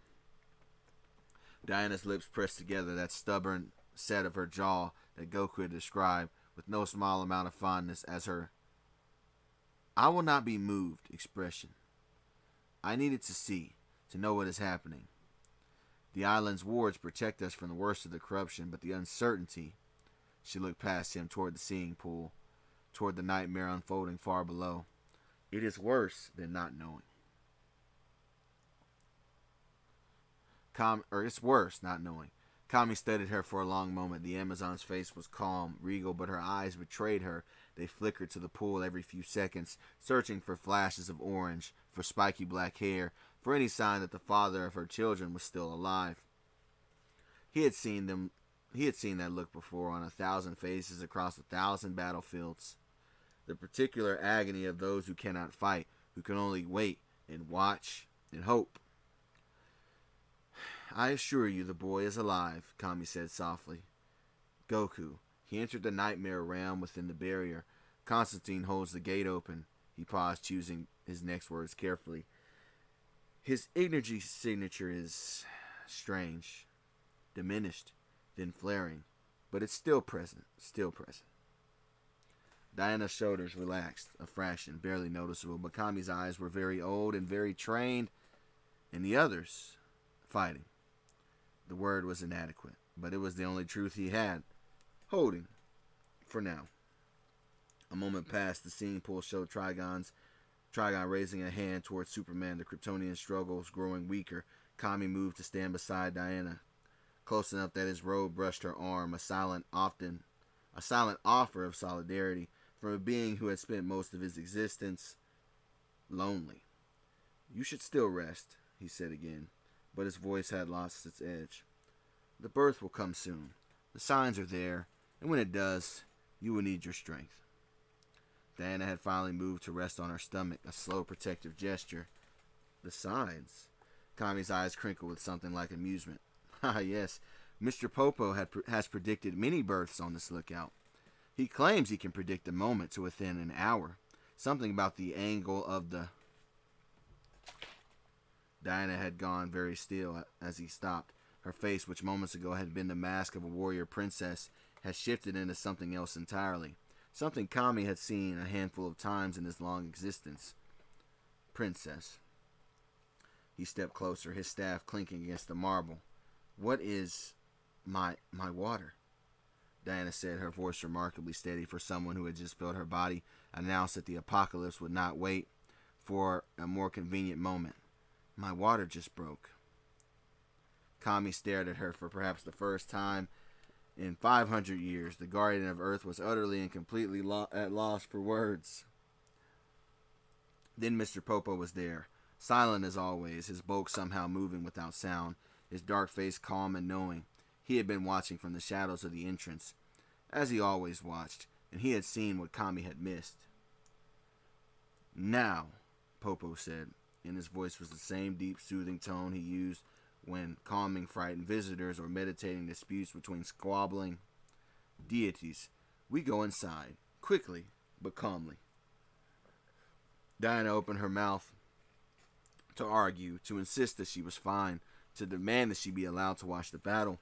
Diana's lips pressed together, that stubborn set of her jaw that Goku had described, with no small amount of fondness as her "I will not be moved" expression. I needed to see, to know what is happening. The island's wards protect us from the worst of the corruption, but the uncertainty... She looked past him toward the seeing pool, toward the nightmare unfolding far below. It is worse than not knowing. It's worse not knowing. Kami studied her for a long moment. The Amazon's face was calm, regal, but her eyes betrayed her. They flickered to the pool every few seconds, searching for flashes of orange, for spiky black hair, for any sign that the father of her children was still alive. He had seen that look before on 1,000 faces across 1,000 battlefields. The particular agony of those who cannot fight, who can only wait and watch and hope. I assure you the boy is alive, Kami said softly. Goku. He entered the nightmare realm within the barrier. Constantine holds the gate open. He paused, choosing his next words carefully. His energy signature is strange, diminished, then flaring, but it's still present, Diana's shoulders relaxed, a fraction, barely noticeable, but Kami's eyes were very old and very trained, and the others, fighting. The word was inadequate, but it was the only truth he had. Holding, for now. A moment passed, the seeing pool showed Trigon raising a hand towards Superman. The Kryptonian struggles growing weaker. Kami moved to stand beside Diana, close enough that his robe brushed her arm, a silent offer of solidarity from a being who had spent most of his existence lonely. You should still rest, he said again, but his voice had lost its edge. The birth will come soon. The signs are there, and when it does, you will need your strength. Diana had finally moved to rest on her stomach, a slow protective gesture. The signs? Kami's eyes crinkled with something like amusement. Ah, yes, Mr. Popo has predicted many births on this lookout. He claims he can predict the moment to within an hour. Something about the angle of the... Diana had gone very still as he stopped. Her face, which moments ago had been the mask of a warrior princess, had shifted into something else entirely. Something Kami had seen a handful of times in his long existence. Princess. He stepped closer, his staff clinking against the marble. What is my water? Diana said, her voice remarkably steady for someone who had just felt her body announce that the apocalypse would not wait for a more convenient moment. My water just broke. Kami stared at her for perhaps the first time in 500 years. The guardian of Earth was utterly and completely at loss for words. Then Mr. Popo was there, silent as always, his bulk somehow moving without sound, his dark face calm and knowing. He had been watching from the shadows of the entrance, as he always watched, and he had seen what Kami had missed. Now, Popo said, and his voice was the same deep, soothing tone he used when calming frightened visitors or meditating disputes between squabbling deities. We go inside, quickly but calmly. Diana opened her mouth to argue, to insist that she was fine, to demand that she be allowed to watch the battle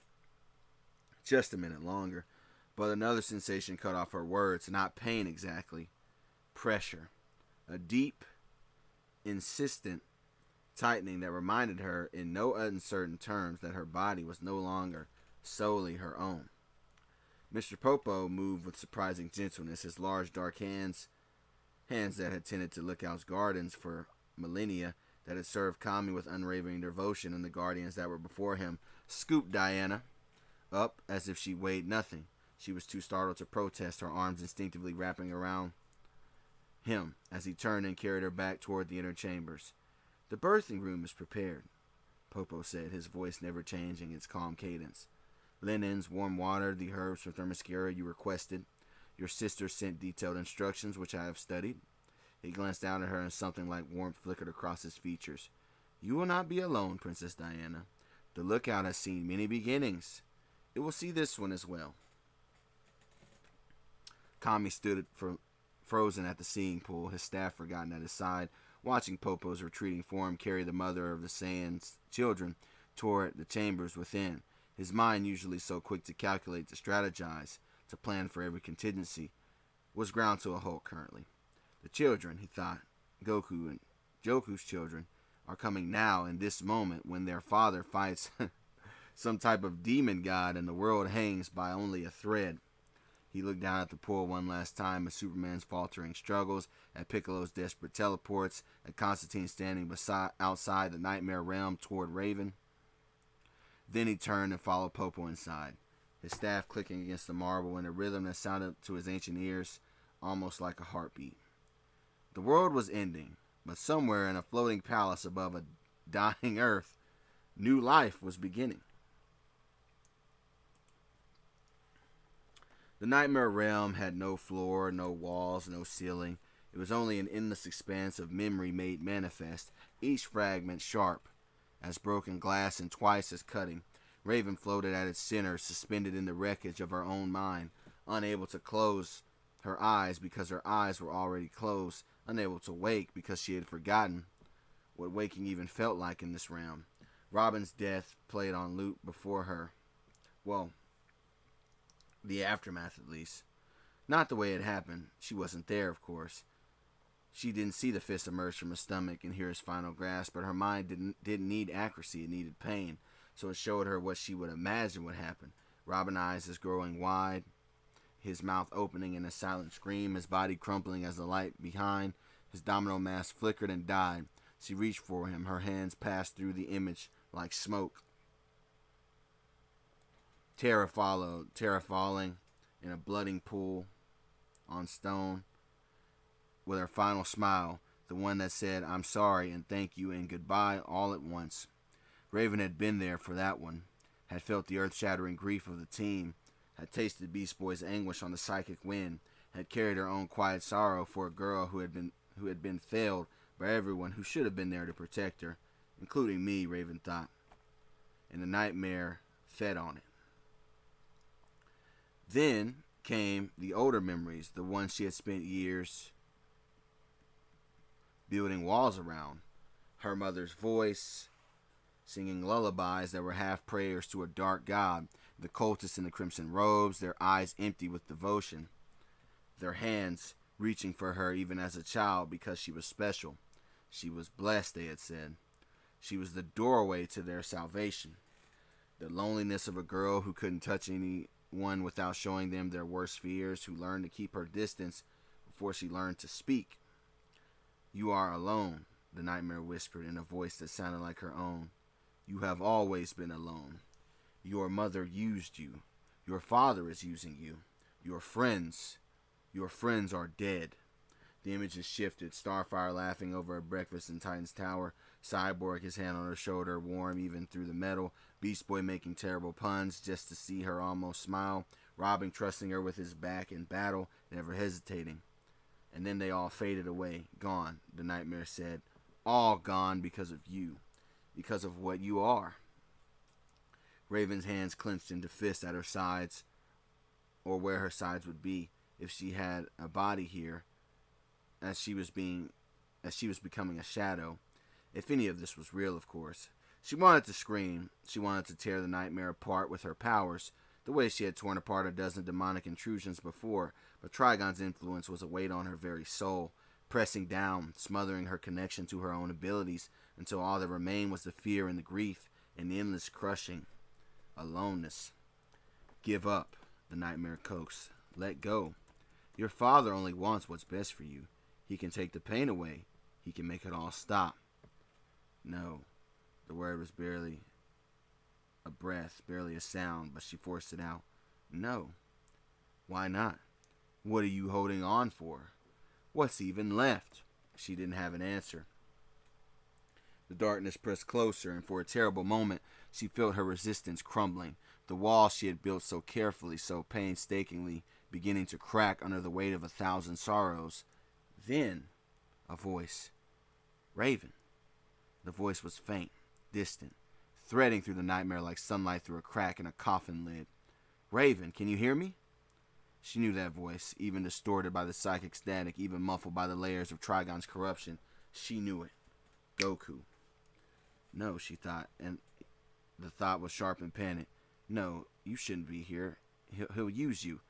just a minute longer. But another sensation cut off her words, not pain exactly, pressure. A deep, insistent tightening that reminded her in no uncertain terms that her body was no longer solely her own. Mr. Popo moved with surprising gentleness, his large dark hands that had tended to Lookout's gardens for millennia, that had served Kami with unwavering devotion, and the guardians that were before him, scooped Diana up as if she weighed nothing. She was too startled to protest, her arms instinctively wrapping around him as he turned and carried her back toward the inner chambers. The birthing room is prepared, Popo said, his voice never changing its calm cadence. Linens, warm water, the herbs for thermoscura you requested. Your sister sent detailed instructions, which I have studied. He glanced down at her and something like warmth flickered across his features. You will not be alone, Princess Diana. The lookout has seen many beginnings. It will see this one as well. Kami stood frozen at the seeing pool, his staff forgotten at his side, watching Popo's retreating form carry the mother of the Saiyans' children toward the chambers within. His mind, usually so quick to calculate, to strategize, to plan for every contingency, was ground to a halt currently. The children, he thought, Goku and Joku's children, are coming now in this moment when their father fights some type of demon god and the world hangs by only a thread. He looked down at the pool one last time at Superman's faltering struggles, at Piccolo's desperate teleports, at Constantine standing outside the nightmare realm toward Raven. Then he turned and followed Popo inside, his staff clicking against the marble in a rhythm that sounded to his ancient ears almost like a heartbeat. The world was ending, but somewhere in a floating palace above a dying earth, new life was beginning. The nightmare realm had no floor, no walls, no ceiling. It was only an endless expanse of memory made manifest, each fragment sharp as broken glass and twice as cutting. Raven floated at its center, suspended in the wreckage of her own mind, unable to close her eyes because her eyes were already closed, unable to wake because she had forgotten what waking even felt like in this realm. Robin's death played on loop before her. Well, the aftermath at least. Not the way it happened. She wasn't there, of course. She didn't see the fist emerge from his stomach and hear his final grasp, but her mind didn't need accuracy, it needed pain. So it showed her what she would imagine would happen. Robin's eyes is growing wide, his mouth opening in a silent scream, his body crumpling as the light behind his domino mask flickered and died. She reached for him, her hands passed through the image like smoke. Terror followed, terror falling in a blooding pool on stone, with her final smile, the one that said, "I'm sorry" and "thank you" and "goodbye" all at once. Raven had been there for that one, had felt the earth-shattering grief of the team, had tasted Beast Boy's anguish on the psychic wind, had carried her own quiet sorrow for a girl who had been failed by everyone who should have been there to protect her, including me, Raven thought. And the nightmare fed on it. Then came the older memories, the ones she had spent years building walls around. Her mother's voice, singing lullabies that were half prayers to a dark god, the cultists in the crimson robes, their eyes empty with devotion, their hands reaching for her even as a child because she was special. She was blessed, they had said. She was the doorway to their salvation. The loneliness of a girl who couldn't touch anyone without showing them their worst fears, who learned to keep her distance before she learned to speak. "You are alone," the nightmare whispered in a voice that sounded like her own. "You have always been alone. Your mother used you. Your father is using you. Your friends are dead." The images shifted, Starfire laughing over her breakfast in Titan's Tower, Cyborg, his hand on her shoulder, warm even through the metal, Beast Boy making terrible puns just to see her almost smile, Robin trusting her with his back in battle, never hesitating. And then they all faded away, gone, the nightmare said. All gone because of you, because of what you are. Raven's hands clenched into fists at her sides, or where her sides would be if she had a body here, as she was becoming a shadow. If any of this was real, of course. She wanted to scream. She wanted to tear the nightmare apart with her powers, the way she had torn apart a dozen demonic intrusions before, but Trigon's influence was a weight on her very soul, pressing down, smothering her connection to her own abilities, until all that remained was the fear and the grief and the endless crushing aloneness. "Give up," the nightmare coaxed. "Let go. Your father only wants what's best for you. He can take the pain away. He can make it all stop." No. The word was barely a breath, barely a sound, but she forced it out. "No." "Why not? What are you holding on for? What's even left?" She didn't have an answer. The darkness pressed closer, and for a terrible moment, she felt her resistance crumbling, the wall she had built so carefully, so painstakingly, beginning to crack under the weight of 1,000 sorrows. Then, a voice. "Raven." The voice was faint, distant, threading through the nightmare like sunlight through a crack in a coffin lid. Raven, can you hear me? She knew that voice, even distorted by the psychic static, even muffled by the layers of Trigon's corruption. She knew it. Goku. No, she thought, and the thought was sharp and panicked. No, you shouldn't be here. He'll use you.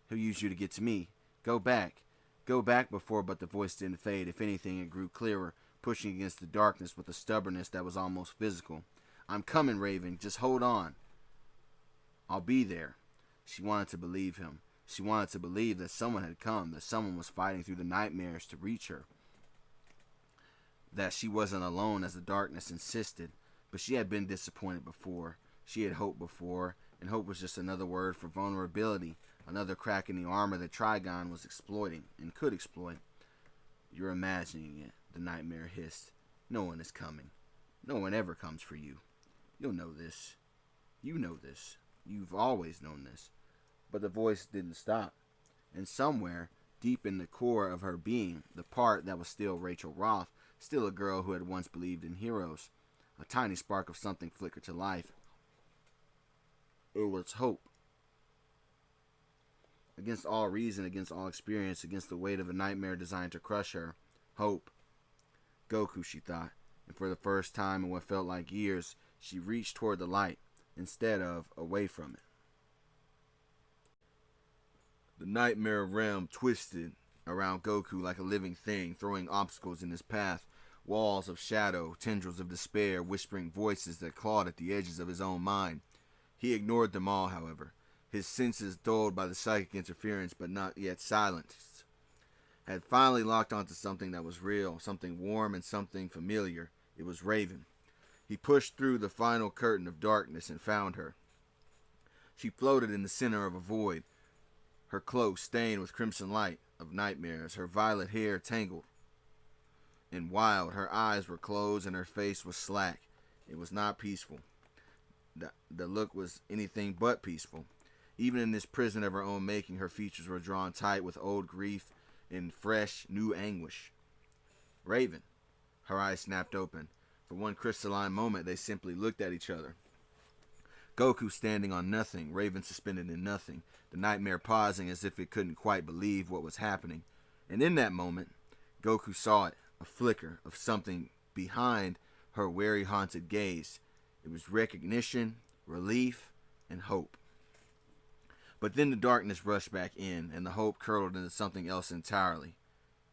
He'll use you to get to me. Go back. Go back before, but the voice didn't fade. If anything, it grew clearer, pushing against the darkness with a stubbornness that was almost physical. I'm coming, Raven. Just hold on. I'll be there. She wanted to believe him. She wanted to believe that someone had come, that someone was fighting through the nightmares to reach her. That she wasn't alone as the darkness insisted. But she had been disappointed before. She had hoped before, and hope was just another word for vulnerability, another crack in the armor that Trigon was exploiting and could exploit. You're imagining it, the nightmare hissed. No one is coming. No one ever comes for you. You'll know this. You know this. You've always known this. But the voice didn't stop. And somewhere, deep in the core of her being, the part that was still Rachel Roth, still a girl who had once believed in heroes, a tiny spark of something flickered to life. It was hope. Against all reason, against all experience, against the weight of a nightmare designed to crush her. Hope. Goku, she thought, and for the first time in what felt like years, she reached toward the light, instead of away from it. The nightmare realm twisted around Goku like a living thing, throwing obstacles in his path, walls of shadow, tendrils of despair, whispering voices that clawed at the edges of his own mind. He ignored them all, however, his senses dulled by the psychic interference but not yet silenced. Had finally locked onto something that was real, something warm and something familiar. It was Raven. He pushed through the final curtain of darkness and found her. She floated in the center of a void, her cloak stained with crimson light of nightmares, her violet hair tangled and wild. Her eyes were closed and her face was slack. It was not peaceful. The look was anything but peaceful. Even in this prison of her own making, her features were drawn tight with old grief and fresh, new anguish. Raven. Her eyes snapped open. For one crystalline moment, they simply looked at each other. Goku standing on nothing, Raven suspended in nothing, the nightmare pausing as if it couldn't quite believe what was happening. And in that moment, Goku saw it, a flicker of something behind her weary, haunted gaze. It was recognition, relief, and hope. But then the darkness rushed back in, and the hope curdled into something else entirely.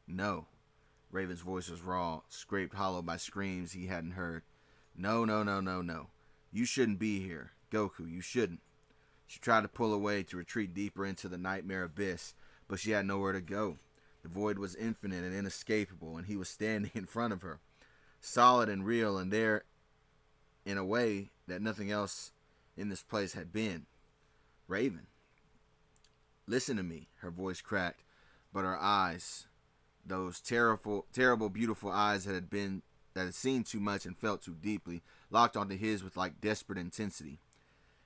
No. Raven's voice was raw, scraped hollow by screams he hadn't heard. No, no, no, no, no. You shouldn't be here. Goku, you shouldn't. She tried to pull away, to retreat deeper into the nightmare abyss, but she had nowhere to go. The void was infinite and inescapable, and he was standing in front of her, solid and real, and there in a way that nothing else in this place had been. Raven. Listen to me, her voice cracked, but her eyes, those terrible, beautiful eyes that had seen too much and felt too deeply, locked onto his with like desperate intensity.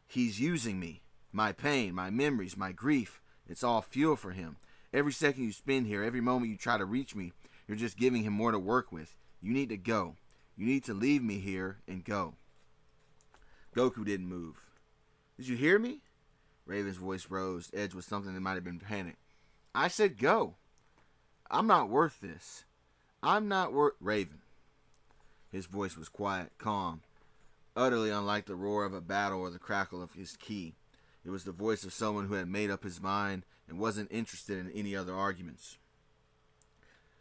He's using me, my pain, my memories, my grief. It's all fuel for him. Every second you spend here, every moment you try to reach me, you're just giving him more to work with. You need to go. You need to leave me here and go. Goku didn't move. Did you hear me? Raven's voice rose, edged with something that might have been panic. I said go. I'm not worth this. I'm not worth... Raven. His voice was quiet, calm, utterly unlike the roar of a battle or the crackle of his ki. It was the voice of someone who had made up his mind and wasn't interested in any other arguments.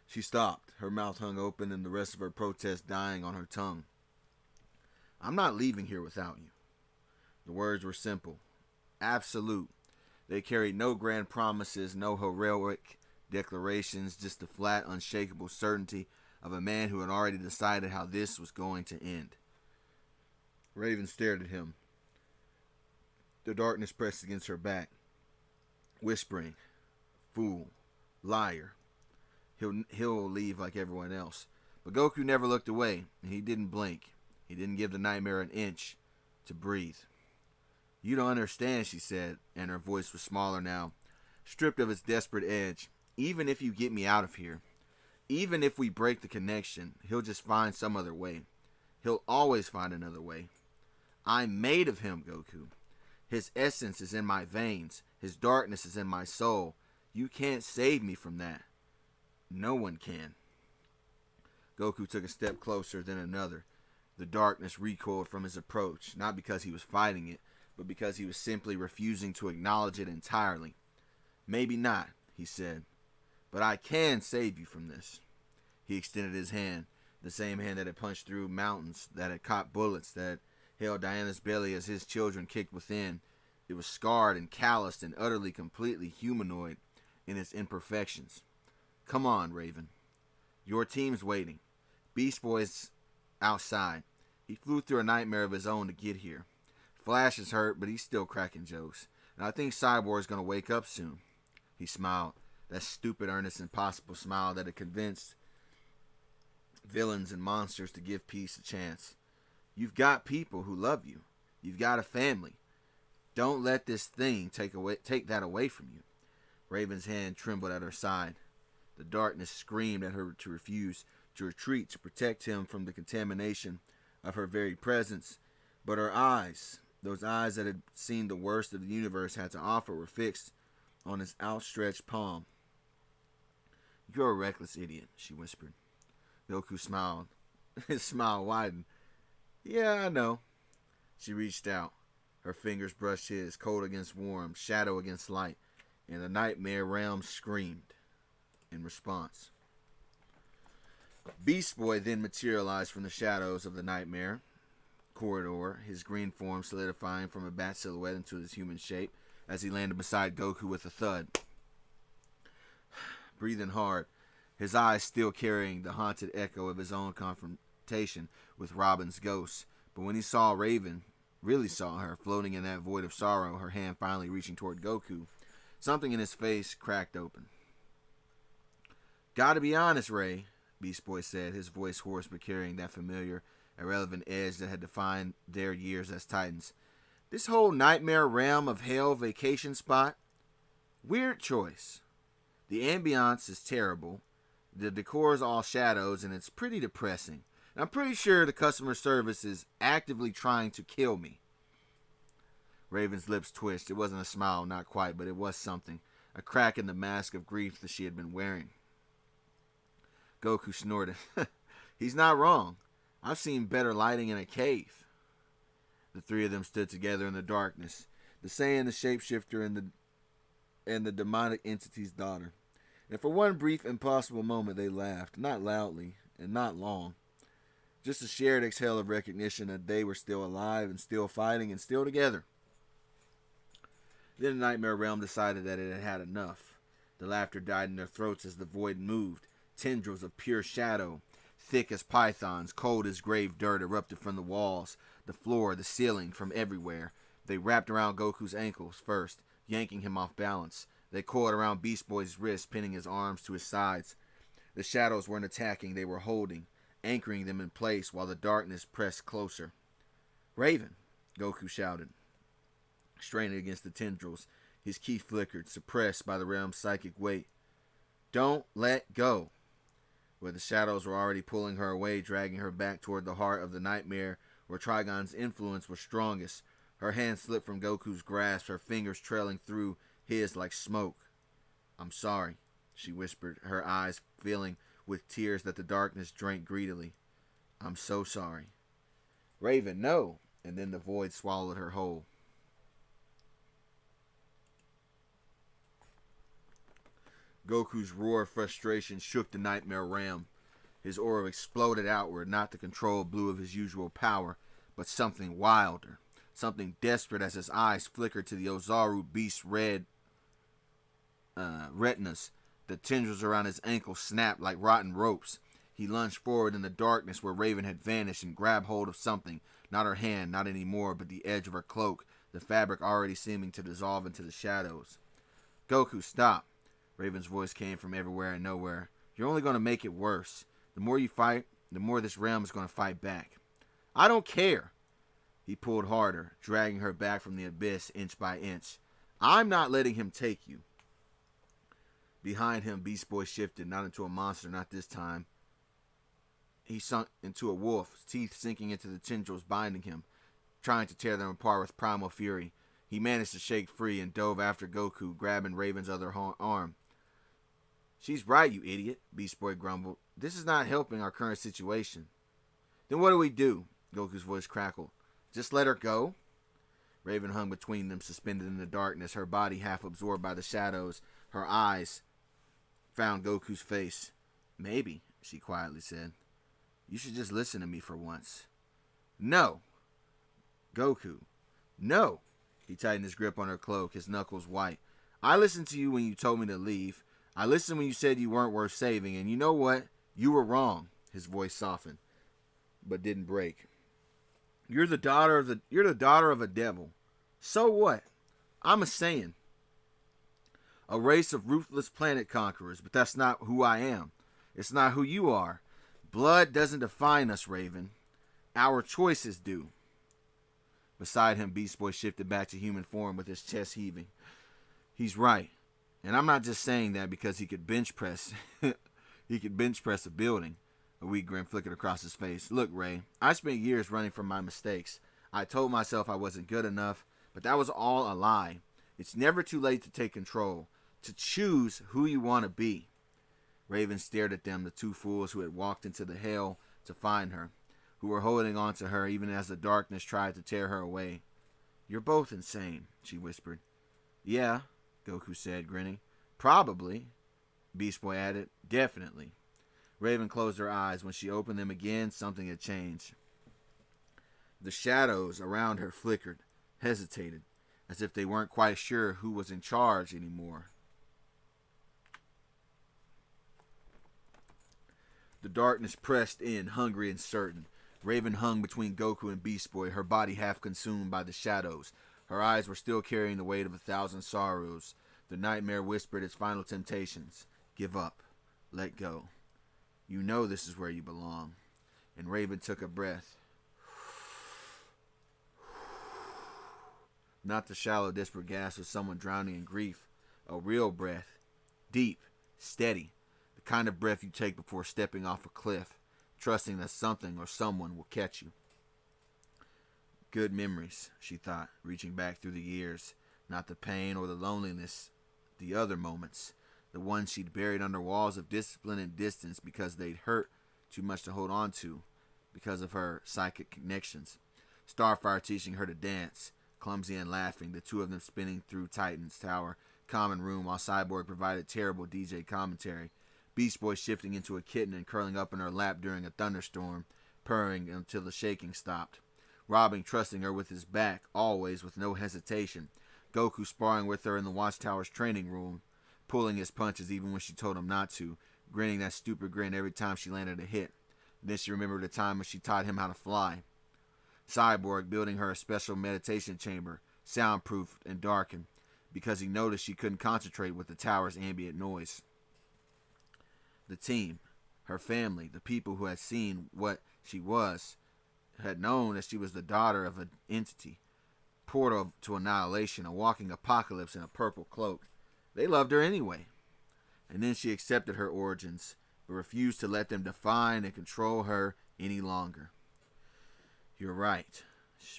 She stopped, her mouth hung open and the rest of her protest dying on her tongue. I'm not leaving here without you. The words were simple, absolute. They carried no grand promises, no heroic declarations, just the flat, unshakable certainty of a man who had already decided how this was going to end. Raven stared at him. The darkness pressed against her back, whispering, fool, liar. He'll leave like everyone else. But Goku never looked away, and he didn't blink. He didn't give the nightmare an inch to breathe. You don't understand, she said, and her voice was smaller now, stripped of its desperate edge. Even if you get me out of here, even if we break the connection, he'll just find some other way. He'll always find another way. I'm made of him, Goku. His essence is in my veins. His darkness is in my soul. You can't save me from that. No one can. Goku took a step closer, then another. The darkness recoiled from his approach, not because he was fighting it, but because he was simply refusing to acknowledge it entirely. Maybe not, he said, but I can save you from this. He extended his hand, the same hand that had punched through mountains, that had caught bullets, that had held Diana's belly as his children kicked within. It was scarred and calloused and utterly, completely humanoid in its imperfections. Come on, Raven. Your team's waiting. Beast Boy's outside. He flew through a nightmare of his own to get here. Flash is hurt, but he's still cracking jokes. And I think Cyborg's going to wake up soon. He smiled. That stupid, earnest, impossible smile that had convinced villains and monsters to give peace a chance. You've got people who love you. You've got a family. Don't let this thing take that away from you. Raven's hand trembled at her side. The darkness screamed at her to refuse, to retreat, to protect him from the contamination of her very presence. But her eyes, those eyes that had seen the worst of the universe had to offer, were fixed on his outstretched palm. You're a reckless idiot, she whispered. Goku smiled. His smile widened. Yeah, I know. She reached out. Her fingers brushed his, cold against warm, shadow against light, and the nightmare realm screamed in response. Beast Boy then materialized from the shadows of the nightmare corridor, his green form solidifying from a bat silhouette into his human shape as he landed beside Goku with a thud. Breathing hard, his eyes still carrying the haunted echo of his own confrontation with Robin's ghost. But when he saw Raven, really saw her, floating in that void of sorrow, her hand finally reaching toward Goku, something in his face cracked open. Gotta be honest, Ray, Beast Boy said, his voice hoarse but carrying that familiar, irrelevant edge that had defined their years as Titans. This whole nightmare realm of hell vacation spot, weird choice. The ambiance is terrible. The decor is all shadows, and it's pretty depressing. And I'm pretty sure the customer service is actively trying to kill me. Raven's lips twitched. It wasn't a smile, not quite, but it was something. A crack in the mask of grief that she had been wearing. Goku snorted. He's not wrong. I've seen better lighting in a cave. The three of them stood together in the darkness. The Saiyan, the shapeshifter, and the demonic entity's daughter. And for one brief, impossible moment, they laughed. Not loudly, and not long. Just a shared exhale of recognition that they were still alive, and still fighting, and still together. Then the Nightmare Realm decided that it had had enough. The laughter died in their throats as the void moved. Tendrils of pure shadow, thick as pythons, cold as grave dirt, erupted from the walls, the floor, the ceiling, from everywhere. They wrapped around Goku's ankles first, yanking him off balance. They coiled around Beast Boy's wrists, pinning his arms to his sides. The shadows weren't attacking, they were holding, anchoring them in place while the darkness pressed closer. Raven, Goku shouted, straining against the tendrils. His ki flickered, suppressed by the realm's psychic weight. Don't let go. Where the shadows were already pulling her away, dragging her back toward the heart of the nightmare, where Trigon's influence was strongest. Her hand slipped from Goku's grasp, her fingers trailing through his like smoke. I'm sorry, she whispered, her eyes filling with tears that the darkness drank greedily. I'm so sorry. Raven, no! And then the void swallowed her whole. Goku's roar of frustration shook the nightmare realm. His aura exploded outward, not the controlled blue of his usual power, but something wilder, something desperate as his eyes flickered to the Ozaru beast's red retinas. The tendrils around his ankles snapped like rotten ropes. He lunged forward in the darkness where Raven had vanished and grabbed hold of something, not her hand, not anymore, but the edge of her cloak, the fabric already seeming to dissolve into the shadows. Goku, stop. Raven's voice came from everywhere and nowhere. You're only going to make it worse. The more you fight, the more this realm is going to fight back. I don't care. He pulled harder, dragging her back from the abyss inch by inch. I'm not letting him take you. Behind him, Beast Boy shifted, not into a monster, not this time. he sunk into a wolf, teeth sinking into the tendrils binding him, trying to tear them apart with primal fury. He managed to shake free and dove after Goku, grabbing Raven's other arm. She's right, you idiot, Beast Boy grumbled. This is not helping our current situation. Then what do we do? Goku's voice crackled. Just let her go? Raven hung between them, suspended in the darkness, her body half absorbed by the shadows. Her eyes found Goku's face. Maybe, she quietly said. You should just listen to me for once. No. Goku. No. He tightened his grip on her cloak, his knuckles white. I listened to you when you told me to leave. I listened when you said you weren't worth saving, and you know what? You were wrong. His voice softened, but didn't break. You're the daughter of a devil. So what? I'm a Saiyan. A race of ruthless planet conquerors, but that's not who I am. It's not who you are. Blood doesn't define us, Raven. Our choices do. Beside him, Beast Boy shifted back to human form with his chest heaving. He's right. And I'm not just saying that because he could bench press. He could bench press a building. A weak grin flickered across his face. Look, Ray, I spent years running from my mistakes. I told myself I wasn't good enough, but that was all a lie. It's never too late to take control, to choose who you want to be. Raven stared at them, the two fools who had walked into the hell to find her, who were holding on to her even as the darkness tried to tear her away. You're both insane, she whispered. Yeah, Goku said, grinning. Probably, Beast Boy added. Definitely. Raven closed her eyes. When she opened them again, something had changed. The shadows around her flickered, hesitated, as if they weren't quite sure who was in charge anymore. The darkness pressed in, hungry and certain. Raven hung between Goku and Beast Boy, her body half consumed by the shadows. Her eyes were still carrying the weight of 1,000 sorrows. The nightmare whispered its final temptations. Give up. Let go. You know this is where you belong. And Raven took a breath. Not the shallow, desperate gasp of someone drowning in grief. A real breath. Deep. Steady. The kind of breath you take before stepping off a cliff, trusting that something or someone will catch you. Good memories, she thought, reaching back through the years. Not the pain or the loneliness, the other moments. The ones she'd buried under walls of discipline and distance because they'd hurt too much to hold on to, because of her psychic connections. Starfire teaching her to dance, clumsy and laughing, the two of them spinning through Titan's Tower common room while Cyborg provided terrible DJ commentary. Beast Boy shifting into a kitten and curling up in her lap during a thunderstorm, purring until the shaking stopped. Robin trusting her with his back, always with no hesitation. Goku sparring with her in the Watchtower's training room, pulling his punches even when she told him not to, grinning that stupid grin every time she landed a hit. Then she remembered the time when she taught him how to fly. Cyborg building her a special meditation chamber, soundproofed and darkened, because he noticed she couldn't concentrate with the tower's ambient noise. The team, her family, the people who had seen what she was, had known that she was the daughter of an entity, portal to annihilation, a walking apocalypse in a purple cloak. They loved her anyway. And then she accepted her origins, but refused to let them define and control her any longer. You're right,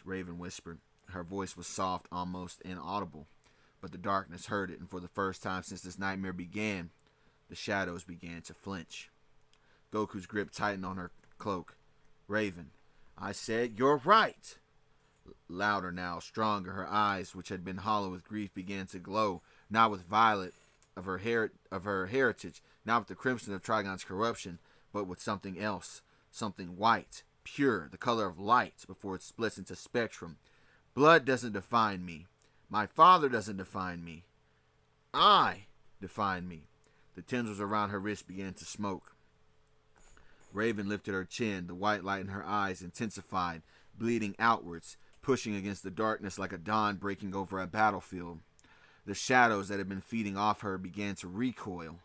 Raven whispered. Her voice was soft, almost inaudible, but the darkness heard it, and for the first time since this nightmare began, the shadows began to flinch. Goku's grip tightened on her cloak. Raven, I said, you're right. Louder now, stronger, her eyes, which had been hollow with grief, began to glow, not with violet of her heritage, not with the crimson of Trigon's corruption, but with something else, something white, pure, the color of light before it splits into spectrum. Blood doesn't define me. My father doesn't define me. I define me. The tendrils around her wrist began to smoke. Raven lifted her chin, the white light in her eyes intensified, bleeding outwards, pushing against the darkness like a dawn breaking over a battlefield. The shadows that had been feeding off her began to recoil.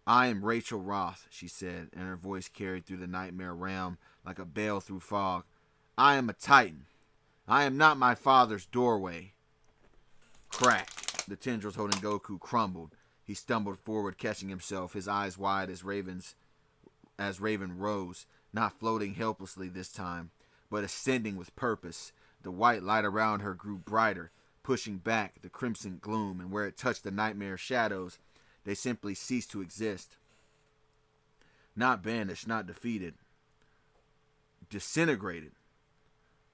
I am Rachel Roth, she said, and her voice carried through the nightmare realm like a bell through fog. I am a Titan. I am not my father's doorway. Crack. The tendrils holding Goku crumbled. He stumbled forward, catching himself, his eyes wide as Raven's as Raven rose, not floating helplessly this time, but ascending with purpose. The white light around her grew brighter, pushing back the crimson gloom, and where it touched the nightmare shadows, they simply ceased to exist. Not banished, not defeated, disintegrated,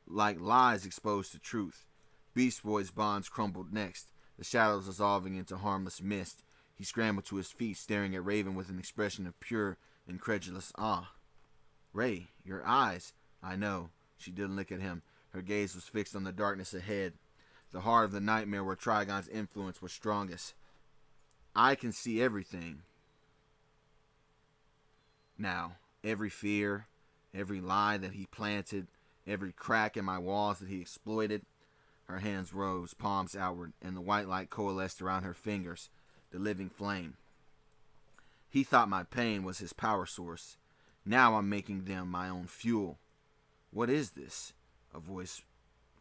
like lies exposed to truth. Beast Boy's bonds crumbled next, the shadows dissolving into harmless mist. He scrambled to his feet, staring at Raven with an expression of pure, incredulous awe. Ray, your eyes. I know. She didn't look at him. Her gaze was fixed on the darkness ahead, the heart of the nightmare where Trigon's influence was strongest. I can see everything. Now, every fear, every lie that he planted, every crack in my walls that he exploited. Her hands rose, palms outward, and the white light coalesced around her fingers, the living flame. He thought my pain was his power source. Now I'm making them my own fuel. What is this? A voice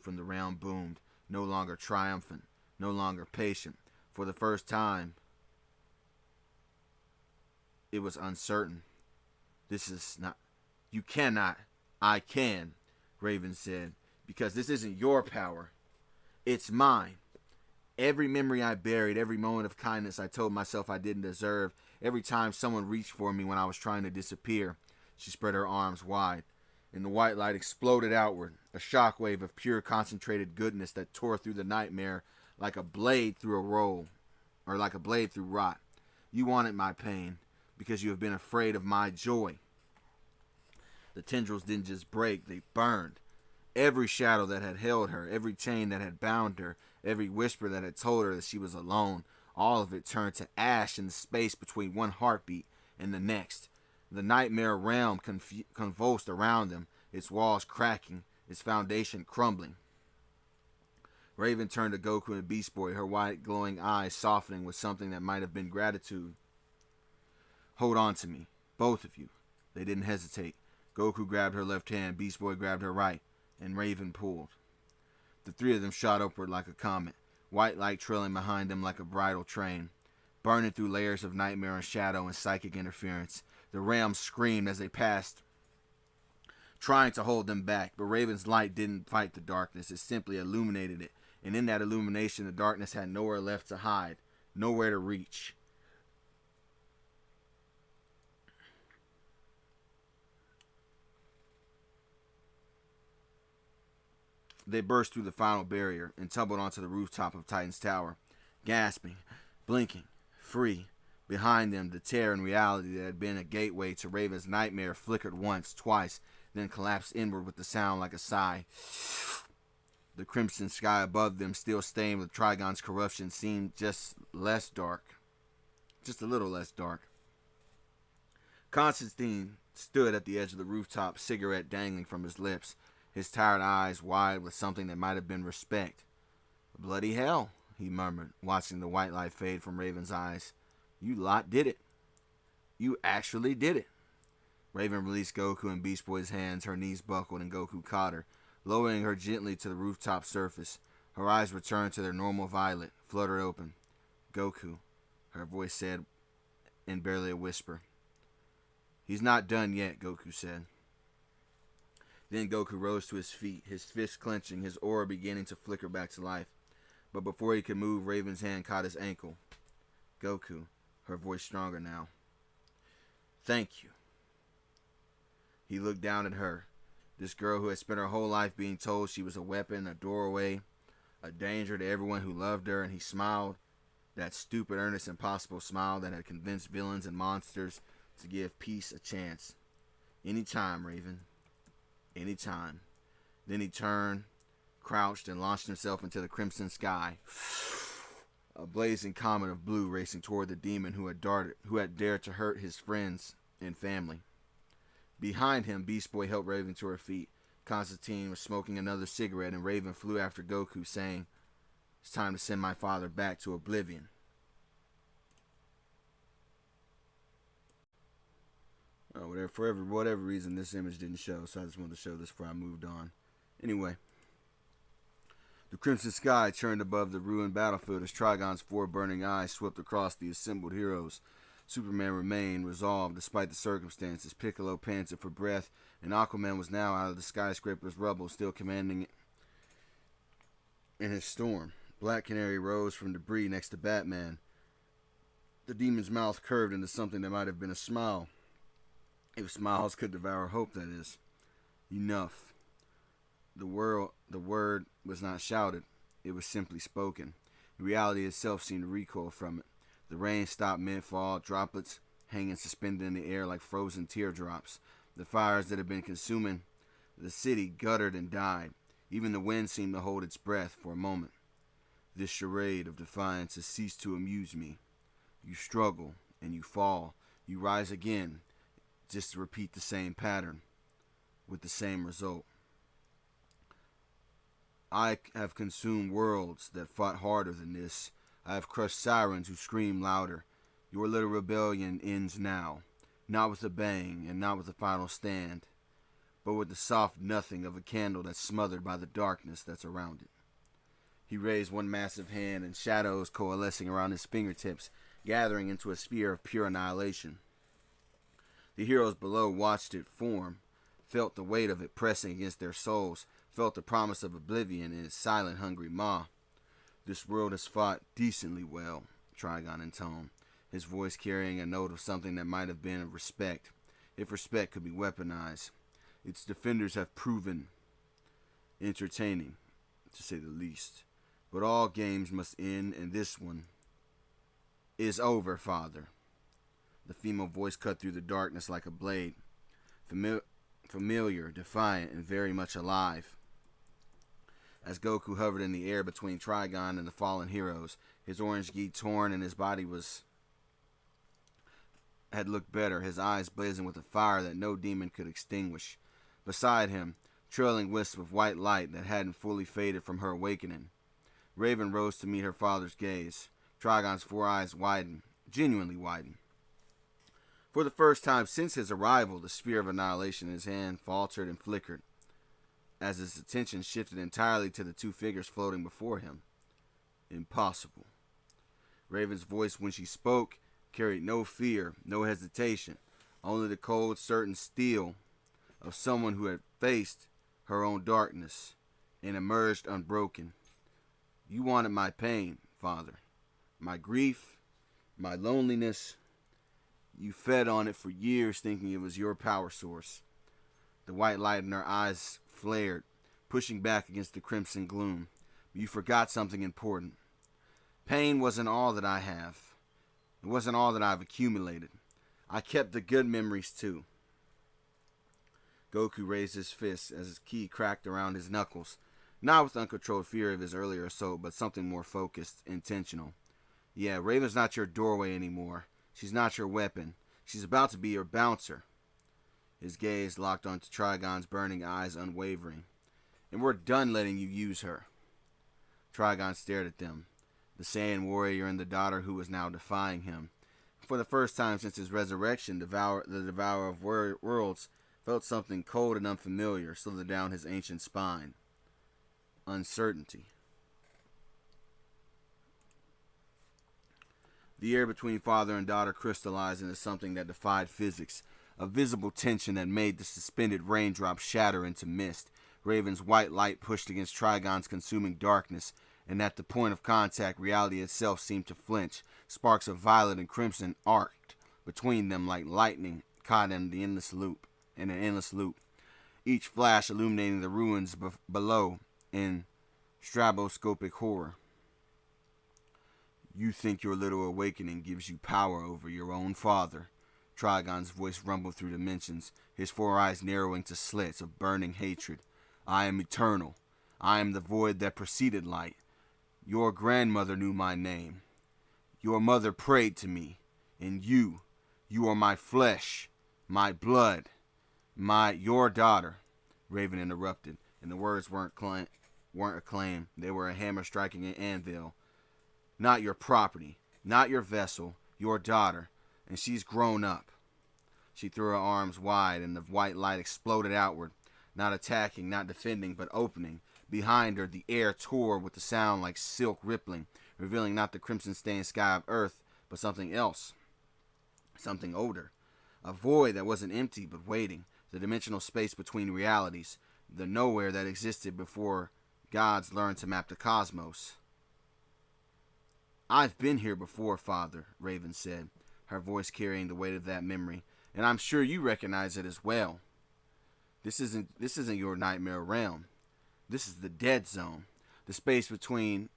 from the realm boomed, no longer triumphant, no longer patient. For the first time, it was uncertain. This is not... You cannot. I can, Raven said, because this isn't your power. It's mine. Every memory I buried, every moment of kindness I told myself I didn't deserve, every time someone reached for me when I was trying to disappear. She spread her arms wide, and the white light exploded outward, a shockwave of pure concentrated goodness that tore through the nightmare like a blade through a roll, or like a blade through rot. You wanted my pain, because you have been afraid of my joy. The tendrils didn't just break, they burned. Every shadow that had held her, every chain that had bound her, every whisper that had told her that she was alone, all of it turned to ash in the space between one heartbeat and the next. The nightmare realm convulsed around them, its walls cracking, its foundation crumbling. Raven turned to Goku and Beast Boy, her white glowing eyes softening with something that might have been gratitude. Hold on to me, both of you. They didn't hesitate. Goku grabbed her left hand, Beast Boy grabbed her right, and Raven pulled. The three of them shot upward like a comet, white light trailing behind them like a bridal train, burning through layers of nightmare and shadow and psychic interference. The realm screamed as they passed, trying to hold them back, but Raven's light didn't fight the darkness, it simply illuminated it, and in that illumination the darkness had nowhere left to hide, nowhere to reach. They burst through the final barrier and tumbled onto the rooftop of Titan's tower, gasping, blinking, free. Behind them, the tear in reality that had been a gateway to Raven's nightmare flickered once, twice, then collapsed inward with a sound like a sigh. The crimson sky above them, still stained with Trigon's corruption, seemed just less dark. Just a little less dark. Constantine stood at the edge of the rooftop, cigarette dangling from his lips, his tired eyes wide with something that might have been respect. Bloody hell, he murmured, watching the white light fade from Raven's eyes. You lot did it. You actually did it. Raven released Goku and Beast Boy's hands. Her knees buckled and Goku caught her, lowering her gently to the rooftop surface. Her eyes returned to their normal violet, fluttered open. Goku, her voice said in barely a whisper. He's not done yet, Goku said. Then Goku rose to his feet, his fists clenching, his aura beginning to flicker back to life. But before he could move, Raven's hand caught his ankle. Goku, her voice stronger now. Thank you. He looked down at her, this girl who had spent her whole life being told she was a weapon, a doorway, a danger to everyone who loved her, and he smiled, that stupid, earnest, impossible smile that had convinced villains and monsters to give peace a chance. Anytime, Raven. Anytime. Then he turned, crouched, and launched himself into the crimson sky. A blazing comet of blue racing toward the demon who had dared to hurt his friends and family. Behind him, Beast Boy helped Raven to her feet. Constantine was smoking another cigarette, and Raven flew after Goku, saying, "It's time to send my father back to oblivion." Oh, for whatever reason, this image didn't show, so I just wanted to show this before I moved on. Anyway. The crimson sky turned above the ruined battlefield as Trigon's four burning eyes swept across the assembled heroes. Superman remained resolved despite the circumstances. Piccolo panted for breath, and Aquaman was now out of the skyscraper's rubble, still commanding in his storm. Black Canary rose from debris next to Batman. The demon's mouth curved into something that might have been a smile. If smiles could devour hope, that is. Enough. The word was not shouted. It was simply spoken. Reality itself seemed to recoil from it. The rain stopped mid-fall, droplets hanging suspended in the air like frozen teardrops. The fires that had been consuming the city guttered and died. Even the wind seemed to hold its breath for a moment. This charade of defiance has ceased to amuse me. You struggle, and you fall. You rise again, just to repeat the same pattern, with the same result. I have consumed worlds that fought harder than this. I have crushed sirens who scream louder. Your little rebellion ends now, not with a bang and not with a final stand, but with the soft nothing of a candle that's smothered by the darkness that's around it. He raised one massive hand, and shadows coalescing around his fingertips, gathering into a sphere of pure annihilation. The heroes below watched it form, felt the weight of it pressing against their souls, felt the promise of oblivion in its silent, hungry maw. This world has fought decently well, Trigon intoned, his voice carrying a note of something that might have been of respect, if respect could be weaponized. Its defenders have proven entertaining, to say the least. But all games must end, and this one is over, Father. The female voice cut through the darkness like a blade, familiar, defiant, and very much alive. As Goku hovered in the air between Trigon and the fallen heroes, his orange gi torn and his body had looked better, his eyes blazing with a fire that no demon could extinguish. Beside him, trailing wisps of white light that hadn't fully faded from her awakening. Raven rose to meet her father's gaze. Trigon's four eyes widened, genuinely widened. For the first time since his arrival, the sphere of annihilation in his hand faltered and flickered, as his attention shifted entirely to the two figures floating before him. Impossible. Raven's voice, when she spoke, carried no fear, no hesitation, only the cold, certain steel of someone who had faced her own darkness and emerged unbroken. You wanted my pain, Father, my grief, my loneliness. You fed on it for years thinking it was your power source. The white light in her eyes flared, pushing back against the crimson gloom. But you forgot something important. Pain wasn't all that I have. It wasn't all that I've accumulated. I kept the good memories too. Goku raised his fist as his ki cracked around his knuckles, not with uncontrolled fear of his earlier assault, but something more focused, intentional. Yeah, Raven's not your doorway anymore. She's not your weapon. She's about to be your bouncer. His gaze locked onto Trigon's burning eyes, unwavering. And we're done letting you use her. Trigon stared at them, the Saiyan warrior and the daughter who was now defying him. For the first time since his resurrection, the devourer of worlds felt something cold and unfamiliar slither down his ancient spine. Uncertainty. The air between father and daughter crystallized into something that defied physics, a visible tension that made the suspended raindrops shatter into mist. Raven's white light pushed against Trigon's consuming darkness, and at the point of contact, reality itself seemed to flinch. Sparks of violet and crimson arced between them like lightning caught in an endless loop. Each flash illuminating the ruins below in stroboscopic horror. You think your little awakening gives you power over your own father. Trigon's voice rumbled through dimensions, his four eyes narrowing to slits of burning hatred. I am eternal. I am the void that preceded light. Your grandmother knew my name. Your mother prayed to me. And you are my flesh, my blood, your daughter. Raven interrupted, and the words weren't acclaimed. They were a hammer striking an anvil. Not your property, not your vessel, your daughter, and she's grown up. She threw her arms wide, and the white light exploded outward, not attacking, not defending, but opening. Behind her, the air tore with the sound like silk rippling, revealing not the crimson-stained sky of Earth, but something else. something older. A void that wasn't empty but waiting, the dimensional space between realities, the nowhere that existed before gods learned to map the cosmos. "I've been here before, Father," Raven said, her voice carrying the weight of that memory, "and I'm sure you recognize it as well. This isn't your nightmare realm. This is the dead zone, the space between.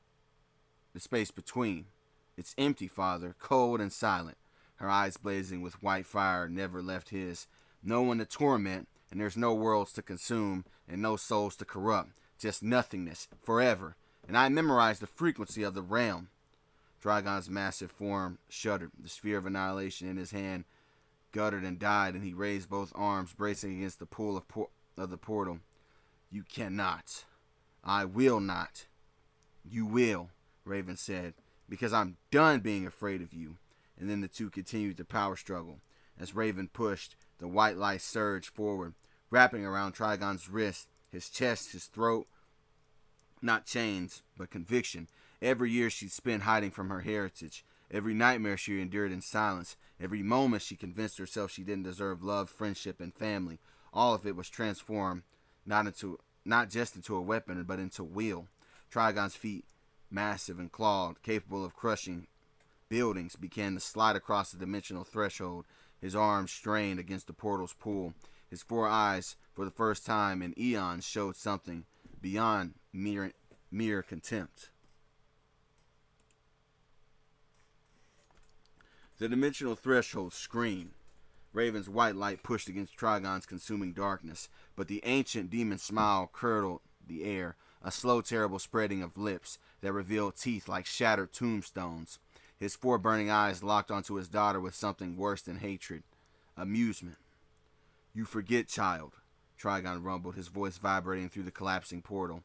It's empty, Father, cold and silent." Her eyes blazing with white fire never left his. "No one to torment, and there's no worlds to consume, and no souls to corrupt. Just nothingness, forever. And I memorized the frequency of the realm." Trigon's massive form shuddered. The sphere of annihilation in his hand guttered and died, and he raised both arms, bracing against the pull of the portal. "You cannot. I will not." "You will," Raven said, "because I'm done being afraid of you." And then the two continued the power struggle. As Raven pushed, the white light surged forward, wrapping around Trigon's wrist, his chest, his throat. Not chains, but conviction. Every year she'd spent hiding from her heritage. Every nightmare she endured in silence. Every moment she convinced herself she didn't deserve love, friendship, and family. All of it was transformed, not just into a weapon, but into will. Trigon's feet, massive and clawed, capable of crushing buildings, began to slide across the dimensional threshold. His arms strained against the portal's pull. His four eyes, for the first time in eons, showed something beyond mere contempt. The dimensional threshold screamed. Raven's white light pushed against Trigon's consuming darkness, but the ancient demon smile curdled the air, a slow, terrible spreading of lips that revealed teeth like shattered tombstones. His four burning eyes locked onto his daughter with something worse than hatred, amusement. "You forget, child," Trigon rumbled, his voice vibrating through the collapsing portal.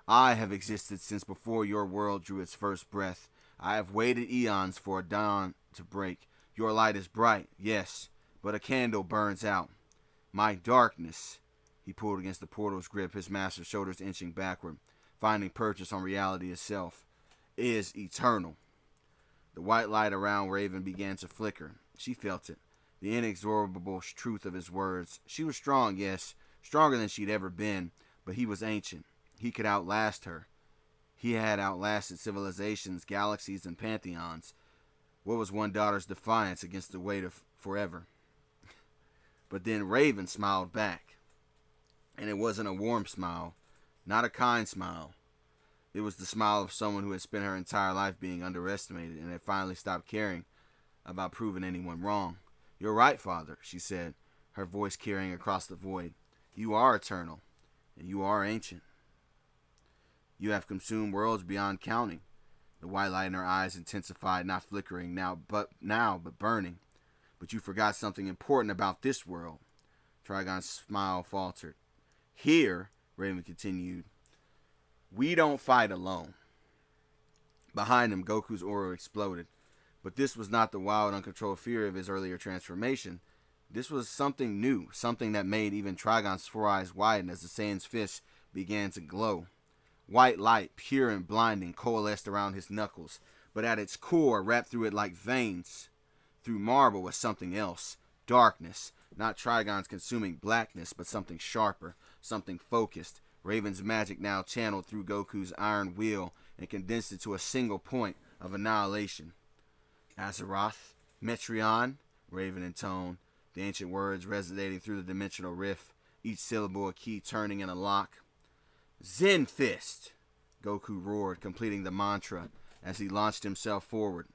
"I have existed since before your world drew its first breath. I have waited eons for a dawn to break. Your light is bright, yes, but a candle burns out. My darkness," he pulled against the portal's grip, his massive shoulders inching backward, finding purchase on reality itself, "is eternal." The white light around Raven began to flicker. She felt it, the inexorable truth of his words. She was strong, yes, stronger than she'd ever been, but he was ancient. He could outlast her. He had outlasted civilizations, galaxies, and pantheons. What was one daughter's defiance against the weight of forever? But then Raven smiled back. And it wasn't a warm smile, not a kind smile. It was the smile of someone who had spent her entire life being underestimated and had finally stopped caring about proving anyone wrong. "You're right, Father," she said, her voice carrying across the void. "You are eternal, and you are ancient. You have consumed worlds beyond counting." The white light in her eyes intensified, not flickering but burning. "But you forgot something important about this world." Trigon's smile faltered. "Here," Raven continued, "we don't fight alone." Behind him, Goku's aura exploded. But this was not the wild, uncontrolled fear of his earlier transformation. This was something new, something that made even Trigon's four eyes widen as the Saiyan's fist began to glow. White light, pure and blinding, coalesced around his knuckles, but at its core, wrapped through it like veins, through marble, was something else. Darkness. Not Trigon's consuming blackness, but something sharper, something focused. Raven's magic now channeled through Goku's iron wheel and condensed it to a single point of annihilation. "Azeroth, Metreon," Raven intoned, the ancient words resonating through the dimensional rift, each syllable a key turning in a lock. "Zen Fist," Goku roared, completing the mantra as he launched himself forward.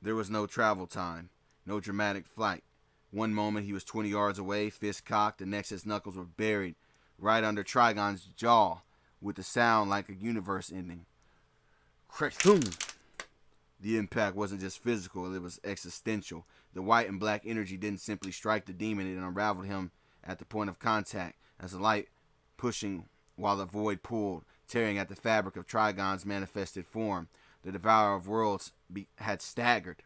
There was no travel time, no dramatic flight. One moment he was 20 yards away, fist cocked, the next his knuckles were buried right under Trigon's jaw with a sound like a universe ending. Crack-thum! The impact wasn't just physical, it was existential. The white and black energy didn't simply strike the demon, it unraveled him at the point of contact, as the light pushing while the void pulled, tearing at the fabric of Trigon's manifested form. The devourer of worlds had staggered.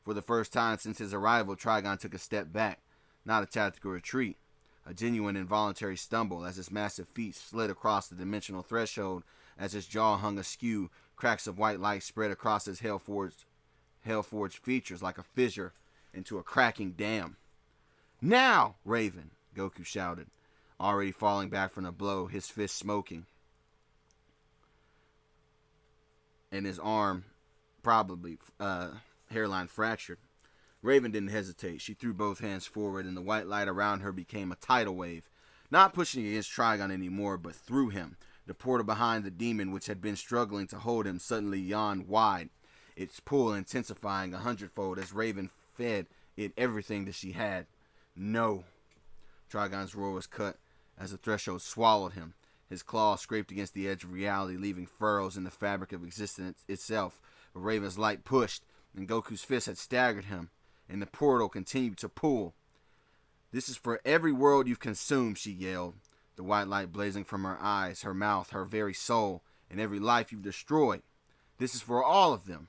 For the first time since his arrival, Trigon took a step back, not a tactical retreat, a genuine involuntary stumble as his massive feet slid across the dimensional threshold. As his jaw hung askew, cracks of white light spread across his hell-forged hell-forged features like a fissure into a cracking dam. Now, Raven, Goku shouted, already falling back from the blow, his fist smoking, and his arm probably hairline fractured. Raven didn't hesitate. She threw both hands forward, and the white light around her became a tidal wave, not pushing against Trigon anymore, but through him. The portal behind the demon, which had been struggling to hold him, suddenly yawned wide, its pull intensifying 100-fold as Raven fed it everything that she had. No. Trigon's roar was cut as the threshold swallowed him. His claws scraped against the edge of reality, leaving furrows in the fabric of existence itself. But Raven's light pushed, and Goku's fist had staggered him, and the portal continued to pull. "This is for every world you've consumed," she yelled, the white light blazing from her eyes, her mouth, her very soul, and every life you've destroyed. "This is for all of them."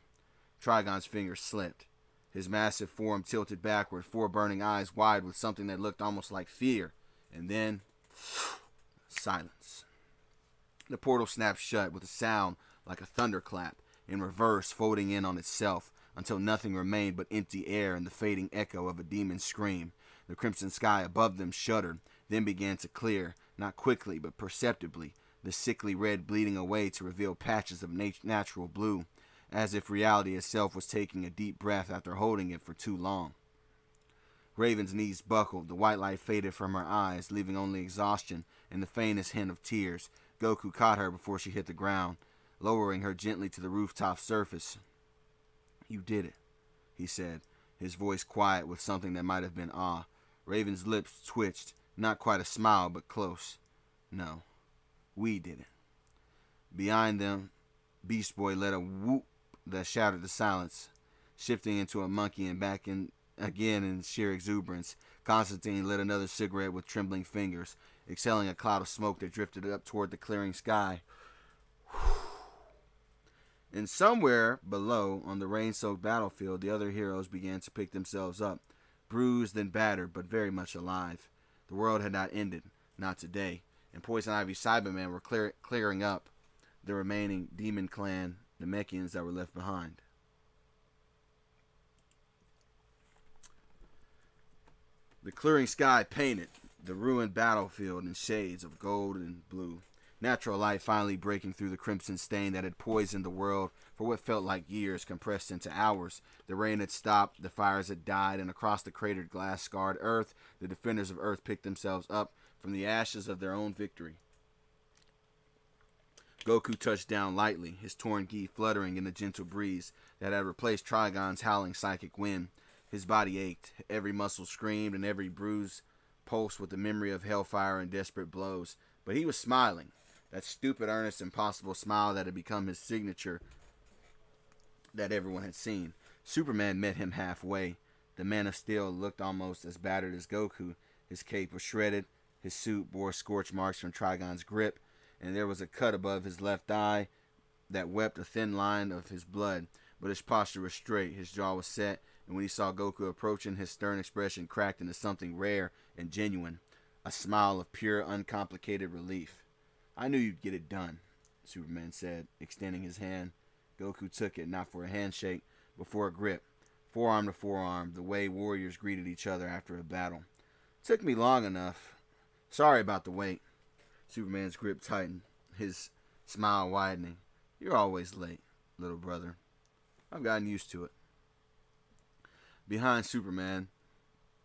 Trigon's fingers slipped. His massive form tilted backward, 4 burning eyes wide with something that looked almost like fear. And then, silence. The portal snapped shut with a sound like a thunderclap, in reverse, folding in on itself, until nothing remained but empty air and the fading echo of a demon's scream. The crimson sky above them shuddered, then began to clear, not quickly but perceptibly, the sickly red bleeding away to reveal patches of natural blue, as if reality itself was taking a deep breath after holding it for too long. Raven's knees buckled, the white light faded from her eyes, leaving only exhaustion and the faintest hint of tears. Goku caught her before she hit the ground, lowering her gently to the rooftop surface. "You did it," he said, his voice quiet with something that might have been awe. Raven's lips twitched, not quite a smile, but close. "No, we did it." Behind them, Beast Boy let a whoop that shattered the silence, shifting into a monkey and back in again in sheer exuberance. Constantine lit another cigarette with trembling fingers, exhaling a cloud of smoke that drifted up toward the clearing sky. And somewhere below, on the rain-soaked battlefield, the other heroes began to pick themselves up, bruised and battered, but very much alive. The world had not ended, not today, and Poison Ivy Cybermen were clearing up the remaining Demon Clan Namekians that were left behind. The clearing sky painted the ruined battlefield in shades of gold and blue. Natural light finally breaking through the crimson stain that had poisoned the world for what felt like years compressed into hours. The rain had stopped, the fires had died, and across the cratered glass-scarred earth, the defenders of Earth picked themselves up from the ashes of their own victory. Goku touched down lightly, his torn gi fluttering in the gentle breeze that had replaced Trigon's howling psychic wind. His body ached, every muscle screamed, and every bruise pulsed with the memory of hellfire and desperate blows. But he was smiling, that stupid, earnest, impossible smile that had become his signature that everyone had seen. Superman met him halfway. The Man of Steel looked almost as battered as Goku. His cape was shredded, his suit bore scorch marks from Trigon's grip, and there was a cut above his left eye that wept a thin line of his blood. But his posture was straight, his jaw was set, and when he saw Goku approaching, his stern expression cracked into something rare and genuine, a smile of pure, uncomplicated relief. "I knew you'd get it done," Superman said, extending his hand. Goku took it, not for a handshake, but for a grip, forearm to forearm, the way warriors greeted each other after a battle. "Took me long enough. Sorry about the wait." Superman's grip tightened, his smile widening. "You're always late, little brother. I've gotten used to it." Behind Superman,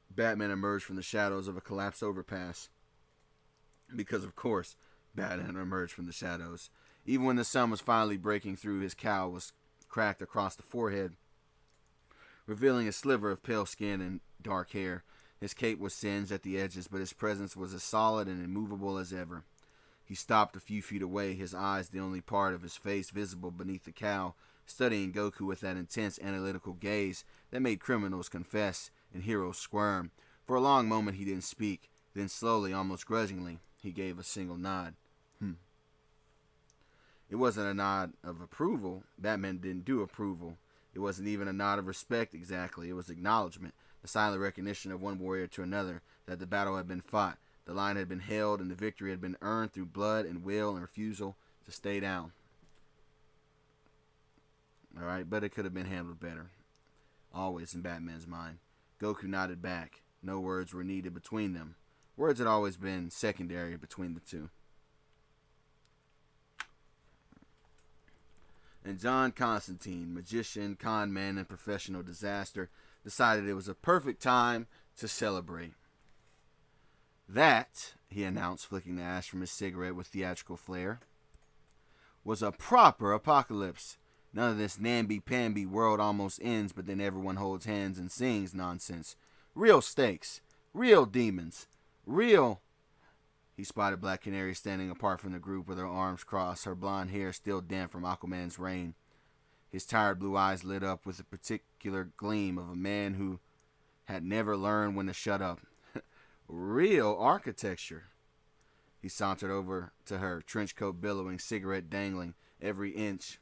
Batman emerged from the shadows of a collapsed overpass. Because, of course, Batman emerged from the shadows. Even when the sun was finally breaking through, his cowl was cracked across the forehead, revealing a sliver of pale skin and dark hair. His cape was singed at the edges, but his presence was as solid and immovable as ever. He stopped a few feet away, his eyes the only part of his face visible beneath the cowl, studying Goku with that intense analytical gaze that made criminals confess and heroes squirm. For a long moment he didn't speak, then slowly, almost grudgingly, he gave a single nod. It wasn't a nod of approval. Batman didn't do approval. It wasn't even a nod of respect exactly. It was acknowledgement, the silent recognition of one warrior to another that the battle had been fought, the line had been held, and the victory had been earned through blood and will and refusal to stay down. Alright, but it could have been handled better. always in Batman's mind. Goku nodded back. No words were needed between them. Words had always been secondary between the two. And John Constantine, magician, con man, and professional disaster, decided it was a perfect time to celebrate. That, he announced, flicking the ash from his cigarette with theatrical flair, was a proper apocalypse. None of this namby-pamby world almost ends, but then everyone holds hands and sings nonsense. Real stakes. Real demons. Real... He spotted Black Canary standing apart from the group with her arms crossed, her blonde hair still damp from Aquaman's rain. His tired blue eyes lit up with the particular gleam of a man who had never learned when to shut up. Real architecture. He sauntered over to her, trench coat billowing, cigarette dangling every inch.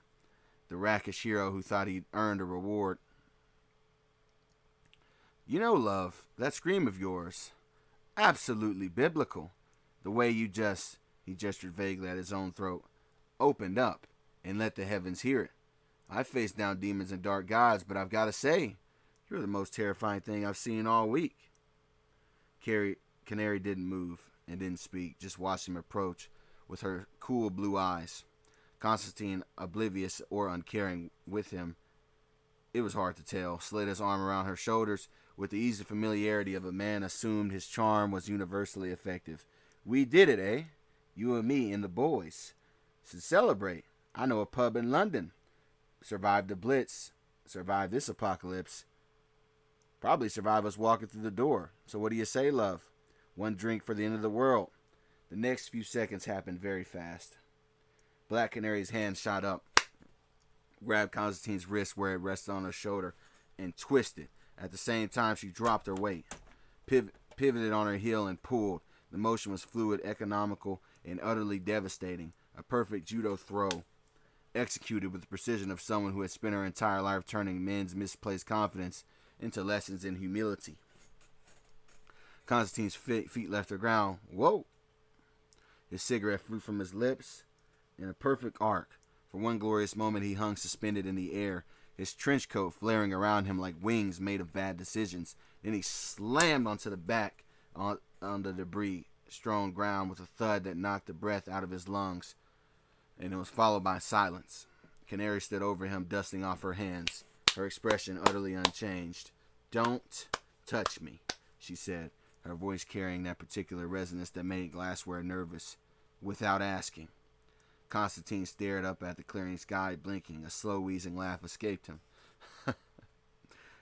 The rakish hero who thought he'd earned a reward. You know, love, that scream of yours, absolutely biblical. The way you just, he gestured vaguely at his own throat, opened up and let the heavens hear it. I've faced down demons and dark gods, but I've got to say, you're the most terrifying thing I've seen all week. Canary didn't move and didn't speak, just watched him approach with her cool blue eyes. Constantine, oblivious or uncaring with him, it was hard to tell, slid his arm around her shoulders with the easy familiarity of a man assumed his charm was universally effective. We did it, eh? You and me and the boys. Should celebrate. I know a pub in London. Survived the Blitz. Survived this apocalypse. Probably survive us walking through the door. So what do you say, love? One drink for the end of the world. The next few seconds happened very fast. Black Canary's hand shot up, grabbed Constantine's wrist where it rested on her shoulder, and twisted. At the same time, she dropped her weight, pivoted on her heel, and pulled. The motion was fluid, economical, and utterly devastating. A perfect judo throw, executed with the precision of someone who had spent her entire life turning men's misplaced confidence into lessons in humility. Constantine's feet left the ground. Whoa! His cigarette flew from his lips in a perfect arc. For one glorious moment he hung suspended in the air, his trench coat flaring around him like wings made of bad decisions. Then he slammed onto the back on the debris strewn ground with a thud that knocked the breath out of his lungs, and it was followed by silence. Canary stood over him, dusting off her hands, her expression utterly unchanged. Don't touch me, she said, her voice carrying that particular resonance that made glassware nervous. Without asking. Constantine stared up at the clearing sky, blinking. A slow, wheezing laugh escaped him.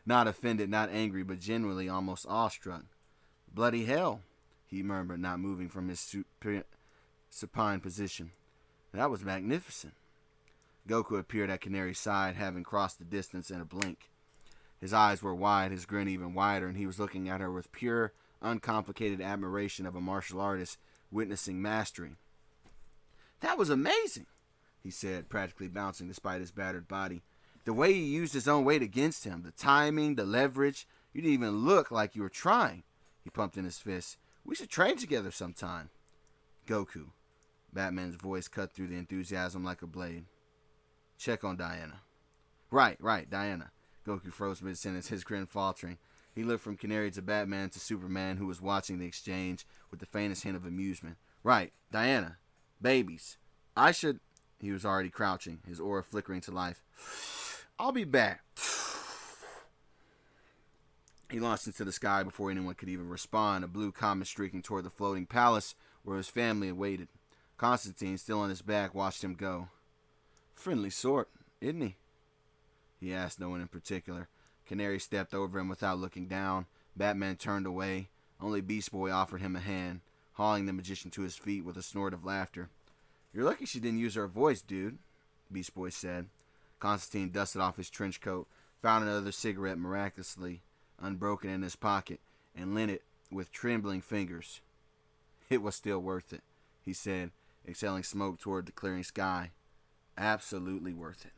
Not offended, not angry, but genuinely almost awestruck. Bloody hell, he murmured, not moving from his supine position. That was magnificent. Goku appeared at Canary's side, having crossed the distance in a blink. His eyes were wide, his grin even wider, and he was looking at her with pure, uncomplicated admiration of a martial artist witnessing mastery. That was amazing, he said, practically bouncing despite his battered body. The way he used his own weight against him, the timing, the leverage, you didn't even look like you were trying. He pumped in his fist. We should train together sometime. Goku. Batman's voice cut through the enthusiasm like a blade. Check on Diana. Right, Diana. Goku froze mid-sentence, his grin faltering. He looked from Canary to Batman to Superman, who was watching the exchange with the faintest hint of amusement. Right, Diana. Babies. I should... He was already crouching, his aura flickering to life. I'll be back. He launched into the sky before anyone could even respond, a blue comet streaking toward the floating palace where his family awaited. Constantine, still on his back, watched him go. Friendly sort, isn't he? He asked no one in particular. Canary stepped over him without looking down. Batman turned away. Only Beast Boy offered him a hand, hauling the magician to his feet with a snort of laughter. You're lucky she didn't use her voice, dude, Beast Boy said. Constantine dusted off his trench coat, found another cigarette miraculously unbroken in his pocket, and lit it with trembling fingers. It was still worth it, he said, exhaling smoke toward the clearing sky. Absolutely worth it.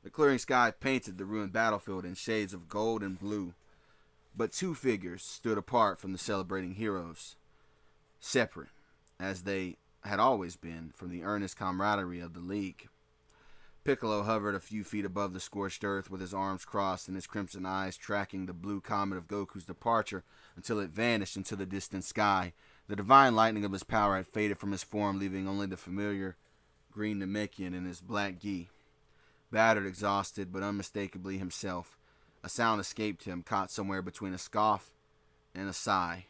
The clearing sky painted the ruined battlefield in shades of gold and blue, but two figures stood apart from the celebrating heroes, separate, as they had always been, from the earnest camaraderie of the League. Piccolo hovered a few feet above the scorched earth with his arms crossed and his crimson eyes tracking the blue comet of Goku's departure until it vanished into the distant sky. The divine lightning of his power had faded from his form, leaving only the familiar green Namekian and his black gi. Battered, exhausted, but unmistakably himself, a sound escaped him, caught somewhere between a scoff and a sigh.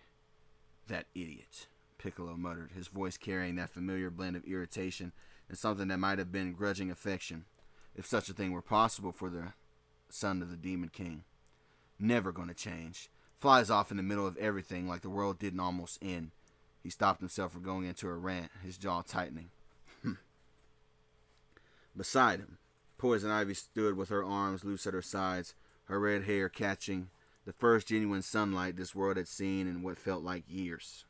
"That idiot," Piccolo muttered, his voice carrying that familiar blend of irritation and something that might have been grudging affection, if such a thing were possible for the son of the Demon King. "Never gonna change. Flies off in the middle of everything like the world didn't almost end." He stopped himself from going into a rant, his jaw tightening. Beside him, Poison Ivy stood with her arms loose at her sides, her red hair catching the first genuine sunlight this world had seen in what felt like years.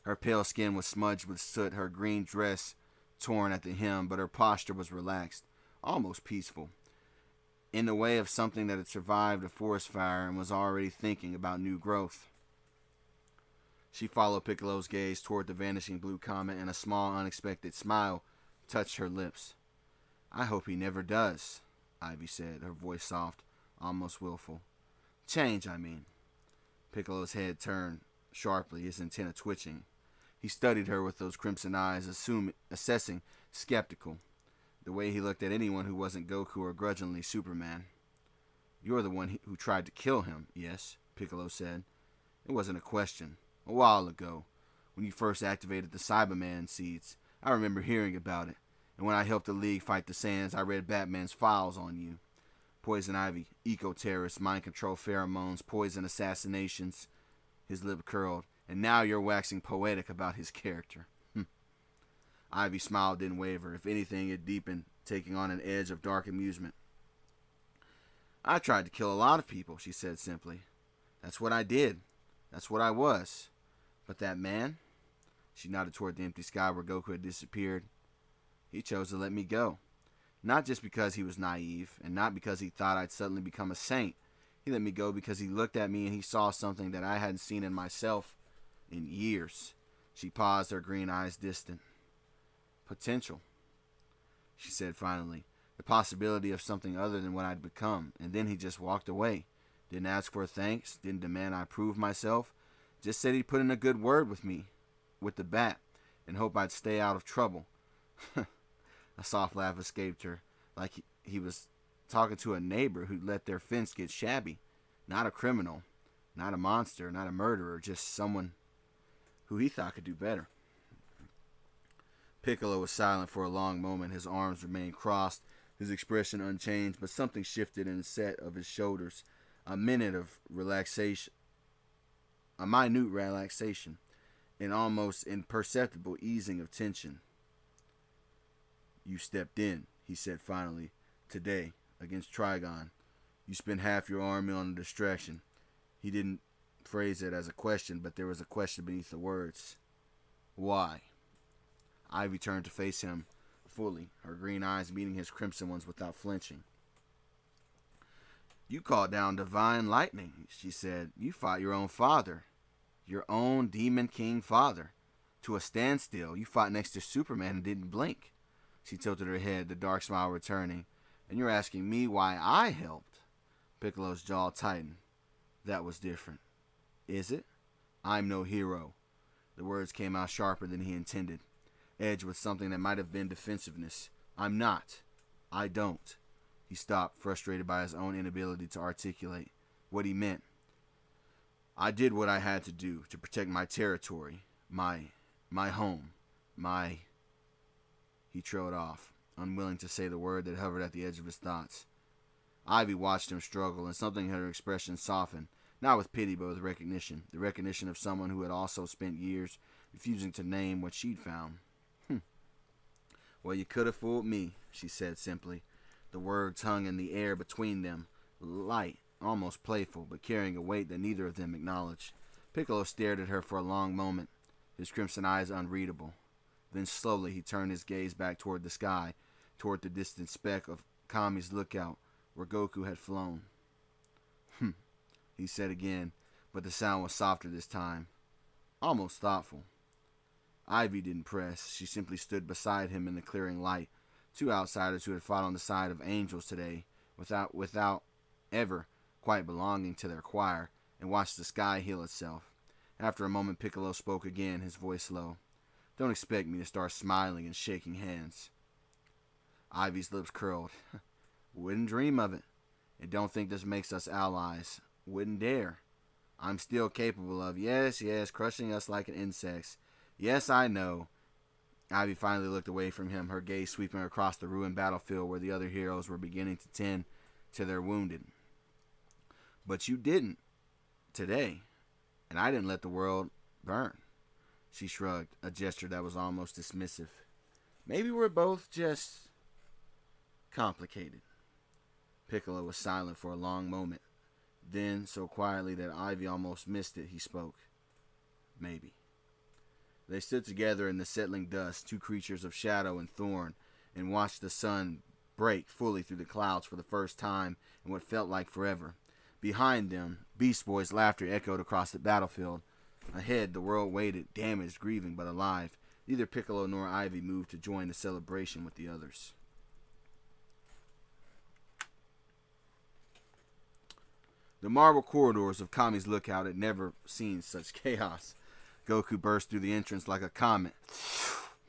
Her pale skin was smudged with soot, her green dress torn at the hem, but her posture was relaxed, almost peaceful, in the way of something that had survived a forest fire and was already thinking about new growth. She followed Piccolo's gaze toward the vanishing blue comet, and a small, unexpected smile touched her lips. "I hope he never does," Ivy said, her voice soft, almost willful. "Change, I mean." Piccolo's head turned sharply, his antenna twitching. He studied her with those crimson eyes, assessing, skeptical, the way he looked at anyone who wasn't Goku or grudgingly Superman. "You're the one who tried to kill him, yes?" Piccolo said. "It wasn't a question. A while ago, when you first activated the Cyberman seeds, I remember hearing about it. And when I helped the League fight the Saiyans, I read Batman's files on you. Poison Ivy, eco-terrorists, mind control pheromones, poison assassinations." His lip curled. "And now you're waxing poetic about his character." Ivy smile didn't waver. If anything, it deepened, taking on an edge of dark amusement. "I tried to kill a lot of people," she said simply. "That's what I did. That's what I was. But that man," she nodded toward the empty sky where Goku had disappeared, "he chose to let me go. Not just because he was naive, and not because he thought I'd suddenly become a saint. He let me go because he looked at me and he saw something that I hadn't seen in myself in years." She paused, her green eyes distant. "Potential," she said finally. "The possibility of something other than what I'd become." And then he just walked away. Didn't ask for thanks, didn't demand I prove myself. Just said he'd put in a good word with me, with the bat, and hope I'd stay out of trouble. A soft laugh escaped her, like he was talking to a neighbor who'd let their fence get shabby. Not a criminal, not a monster, not a murderer, just someone who he thought could do better. Piccolo was silent for a long moment. His arms remained crossed, his expression unchanged, but something shifted in the set of his shoulders. A minute of relaxation, a minute relaxation, an almost imperceptible easing of tension. "You stepped in," he said finally, "today, against Trigon. You spent half your army on a distraction." He didn't phrase it as a question, but there was a question beneath the words. "Why?" Ivy turned to face him fully, her green eyes meeting his crimson ones without flinching. "You called down divine lightning," she said. "You fought your own father, your own Demon King father, to a standstill. You fought next to Superman and didn't blink." She tilted her head, the dark smile returning. "And you're asking me why I helped?" Piccolo's jaw tightened. "That was different." "Is it?" "I'm no hero." The words came out sharper than he intended, edged with something that might have been defensiveness. "I'm not. I don't." He stopped, frustrated by his own inability to articulate what he meant. "I did what I had to do to protect my territory, my home, my..." He trailed off, unwilling to say the word that hovered at the edge of his thoughts. Ivy watched him struggle, and something in her expression softened, not with pity but with recognition, the recognition of someone who had also spent years refusing to name what she'd found. "Well, you could have fooled me," she said simply. The words hung in the air between them, light, almost playful, but carrying a weight that neither of them acknowledged. Piccolo stared at her for a long moment, his crimson eyes unreadable. Then slowly he turned his gaze back toward the sky, toward the distant speck of Kami's lookout, where Goku had flown. He said again, but the sound was softer this time, almost thoughtful. Ivy didn't press. She simply stood beside him in the clearing light, Two outsiders who had fought on the side of angels today, without ever quite belonging to their choir, and watched the sky heal itself. After a moment, Piccolo spoke again, his voice low. Don't expect me to start smiling and shaking hands. Ivy's lips curled. Wouldn't dream of it. And don't think this makes us allies. Wouldn't dare. I'm still capable of, yes, crushing us like an insect. Yes, I know. Ivy finally looked away from him, her gaze sweeping across the ruined battlefield where the other heroes were beginning to tend to their wounded. But you didn't. Today. And I didn't let the world burn. She shrugged, a gesture that was almost dismissive. Maybe we're both just complicated. Piccolo was silent for a long moment. Then, so quietly that Ivy almost missed it, he spoke. Maybe. They stood together in the settling dust, two creatures of shadow and thorn, and watched the sun break fully through the clouds for the first time in what felt like forever. Behind them, Beast Boy's laughter echoed across the battlefield. Ahead, the world waited, damaged, grieving, but alive. Neither Piccolo nor Ivy moved to join the celebration with the others. The marble corridors of Kami's lookout had never seen such chaos. Goku burst through the entrance like a comet,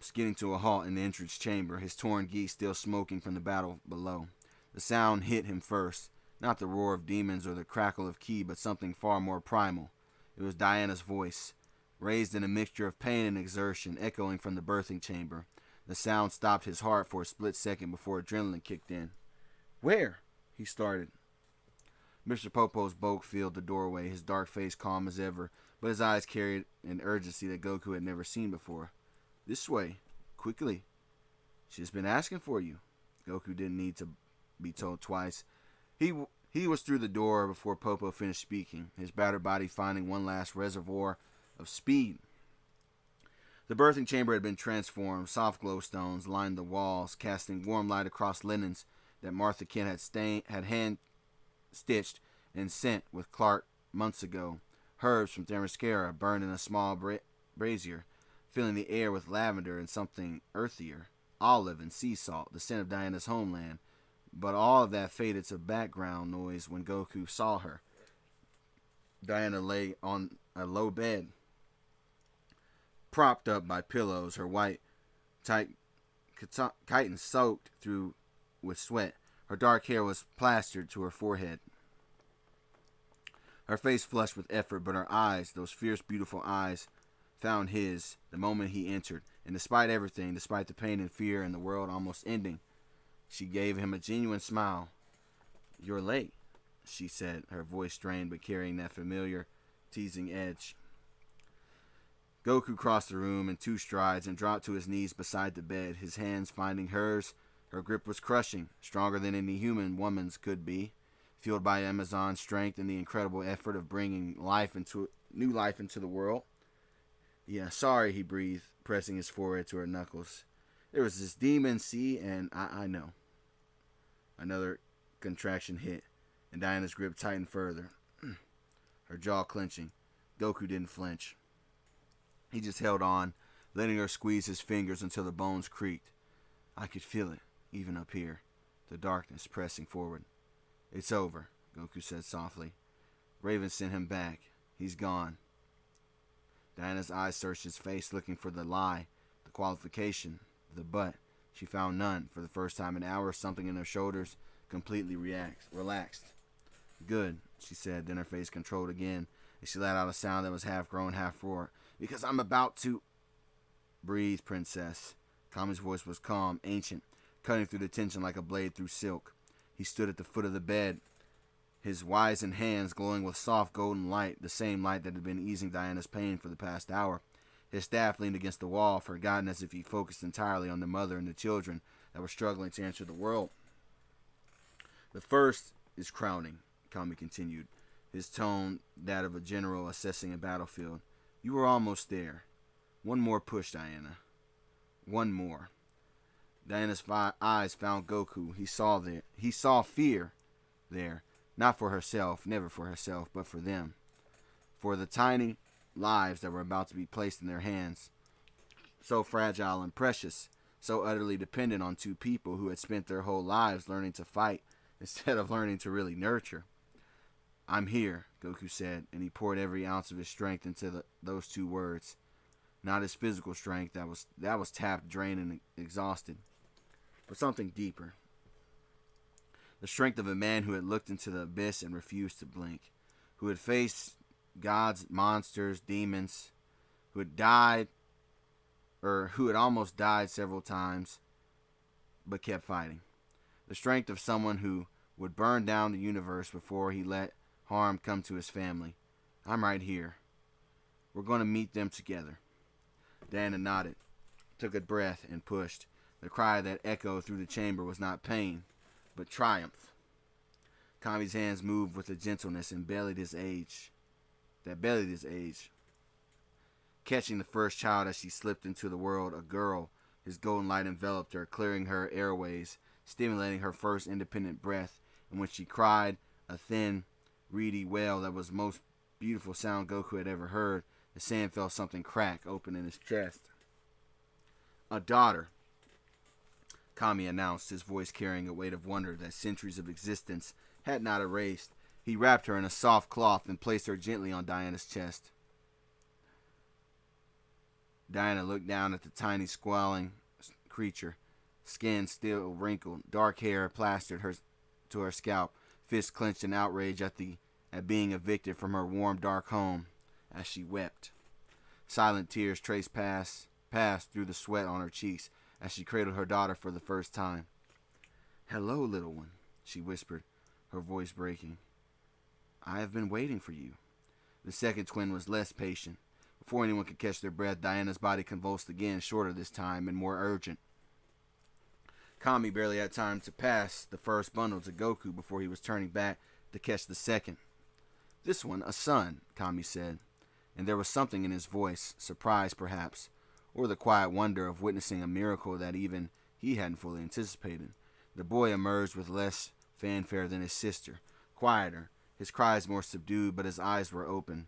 skidding to a halt in the entrance chamber, his torn gi still smoking from the battle below. The sound hit him first, not the roar of demons or the crackle of ki, but something far more primal. It was Diana's voice, raised in a mixture of pain and exertion, echoing from the birthing chamber. The sound stopped his heart for a split second before adrenaline kicked in. Where? He started. Mr. Popo's bulk filled the doorway, his dark face calm as ever, but his eyes carried an urgency that Goku had never seen before. This way. Quickly. She's been asking for you. Goku didn't need to be told twice. He was through the door before Popo finished speaking, his battered body finding one last reservoir of speed. The birthing chamber had been transformed. Soft glowstones lined the walls, casting warm light across linens that Martha Kent had hand-stitched and sent with Clark months ago. Herbs from Themyscira burned in a small brazier, filling the air with lavender and something earthier, olive and sea salt, the scent of Diana's homeland. But all of that faded to background noise when Goku saw her. Diana lay on a low bed, propped up by pillows, her white chitin soaked through with sweat. Her dark hair was plastered to her forehead. Her face flushed with effort, but her eyes, those fierce, beautiful eyes, found his the moment he entered. And despite everything, despite the pain and fear and the world almost ending, she gave him a genuine smile. You're late, she said, her voice strained but carrying that familiar, teasing edge. Goku crossed the room in two strides and dropped to his knees beside the bed, his hands finding hers. Her grip was crushing, stronger than any human woman's could be, fueled by Amazon's strength and the incredible effort of bringing new life into the world. Yeah, sorry, he breathed, pressing his forehead to her knuckles. There was this demon, see, and I know. Another contraction hit, and Diana's grip tightened further, her jaw clenching. Goku didn't flinch. He just held on, letting her squeeze his fingers until the bones creaked. I could feel it, even up here, the darkness pressing forward. It's over, Goku said softly. Raven sent him back. He's gone. Diana's eyes searched his face, looking for the lie, the qualification, the but. She found none. For the first time in hours, something in her shoulders completely relaxed. Good, she said, then her face controlled again, and she let out a sound that was half groan, half roar. Because I'm about to... Breathe, princess. Kami's voice was calm, ancient, cutting through the tension like a blade through silk. He stood at the foot of the bed, his wizened hands glowing with soft golden light, the same light that had been easing Diana's pain for the past hour. His staff leaned against the wall, forgotten as if he focused entirely on the mother and the children that were struggling to enter the world. The first is crowning, Kami continued, his tone that of a general assessing a battlefield. You were almost there. One more push, Diana. One more. Diana's eyes found Goku. He saw fear there. Not for herself, never for herself, but for them. For the tiny lives that were about to be placed in their hands. So fragile and precious, so utterly dependent on two people who had spent their whole lives learning to fight instead of learning to really nurture. I'm here, Goku said, and he poured every ounce of his strength into those two words. Not his physical strength, that was tapped, drained, and exhausted, but something deeper. The strength of a man who had looked into the abyss and refused to blink, who had faced gods, monsters, demons, who had died, or who had almost died several times, but kept fighting. The strength of someone who would burn down the universe before he let harm come to his family. I'm right here. We're going to meet them together. Diana nodded, took a breath, and pushed. The cry that echoed through the chamber was not pain, but triumph. Kami's hands moved with a gentleness and bellied his age. Catching the first child as she slipped into the world, a girl, his golden light enveloped her, clearing her airways, stimulating her first independent breath, and when she cried, a thin, reedy wail that was the most beautiful sound Goku had ever heard, the sand felt something crack open in his chest. A daughter, Kami announced, his voice carrying a weight of wonder that centuries of existence had not erased. He wrapped her in a soft cloth and placed her gently on Diana's chest. Diana looked down at the tiny, squalling creature, skin still wrinkled, dark hair plastered to her scalp, fists clenched in outrage at being evicted from her warm, dark home as she wept. Silent tears traced passed through the sweat on her cheeks as she cradled her daughter for the first time. Hello, little one, she whispered, her voice breaking. I have been waiting for you. The second twin was less patient. Before anyone could catch their breath, Diana's body convulsed again, shorter this time and more urgent. Kami barely had time to pass the first bundle to Goku before he was turning back to catch the second. This one, a son, Kami said, and there was something in his voice, surprise perhaps, or the quiet wonder of witnessing a miracle that even he hadn't fully anticipated. The boy emerged with less fanfare than his sister, quieter, his cries more subdued, but his eyes were open.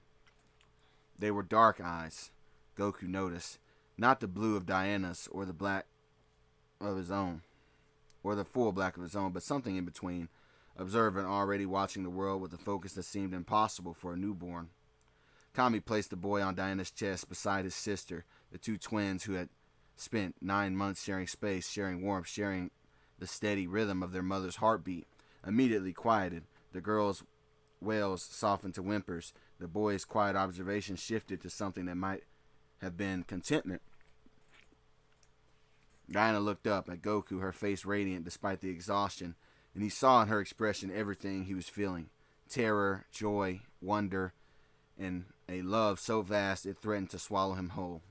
They were dark eyes, Goku noticed, not the blue of Diana's or the black of his own, or the full black of his own, but something in between, observant, already watching the world with a focus that seemed impossible for a newborn. Kami placed the boy on Diana's chest beside his sister, the two twins who had spent 9 months sharing space, sharing warmth, sharing the steady rhythm of their mother's heartbeat. Immediately quieted, the girl's wails softened to whimpers. The boy's quiet observation shifted to something that might have been contentment. Diana looked up at Goku, her face radiant despite the exhaustion, and he saw in her expression everything he was feeling. Terror, joy, wonder, and a love so vast it threatened to swallow him whole.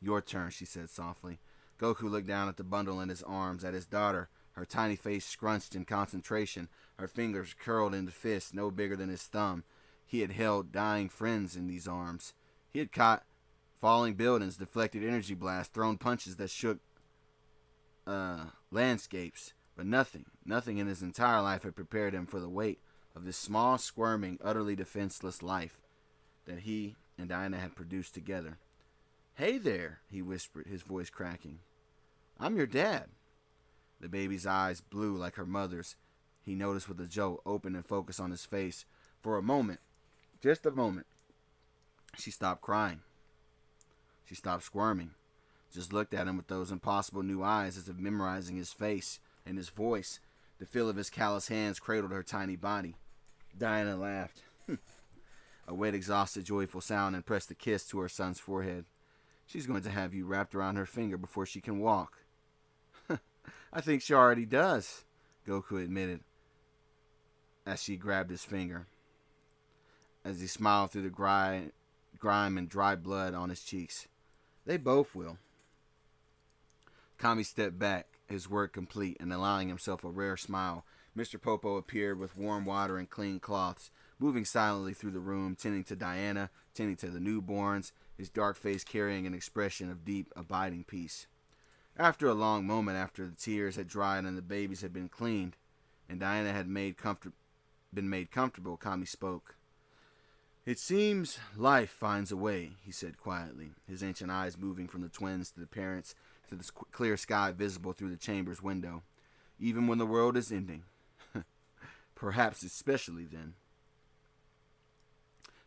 Your turn, she said softly. Goku looked down at the bundle in his arms, at his daughter, her tiny face scrunched in concentration, her fingers curled into fists no bigger than his thumb. He had held dying friends in these arms. He had caught falling buildings, deflected energy blasts, thrown punches that shook landscapes. But nothing in his entire life had prepared him for the weight of this small, squirming, utterly defenseless life that he and Diana had produced together. Hey there, he whispered, his voice cracking. I'm your dad. The baby's eyes, blue like her mother's, he noticed with a jolt, open and focused on his face. For a moment, just a moment, she stopped crying. She stopped squirming, just looked at him with those impossible new eyes as if memorizing his face and his voice. The feel of his callous hands cradled her tiny body. Diana laughed. A wet, exhausted, joyful sound and pressed a kiss to her son's forehead. She's going to have you wrapped around her finger before she can walk. I think she already does, Goku admitted as she grabbed his finger, as he smiled through the grime and dry blood on his cheeks. They both will. Kami stepped back, his work complete, and allowing himself a rare smile. Mr. Popo appeared with warm water and clean cloths, moving silently through the room, tending to Diana, tending to the newborns, his dark face carrying an expression of deep, abiding peace. After a long moment, after the tears had dried and the babies had been cleaned, and Diana had been made comfortable, Kami spoke. It seems life finds a way, he said quietly, his ancient eyes moving from the twins to the parents, to the clear sky visible through the chamber's window. Even when the world is ending. Perhaps especially then.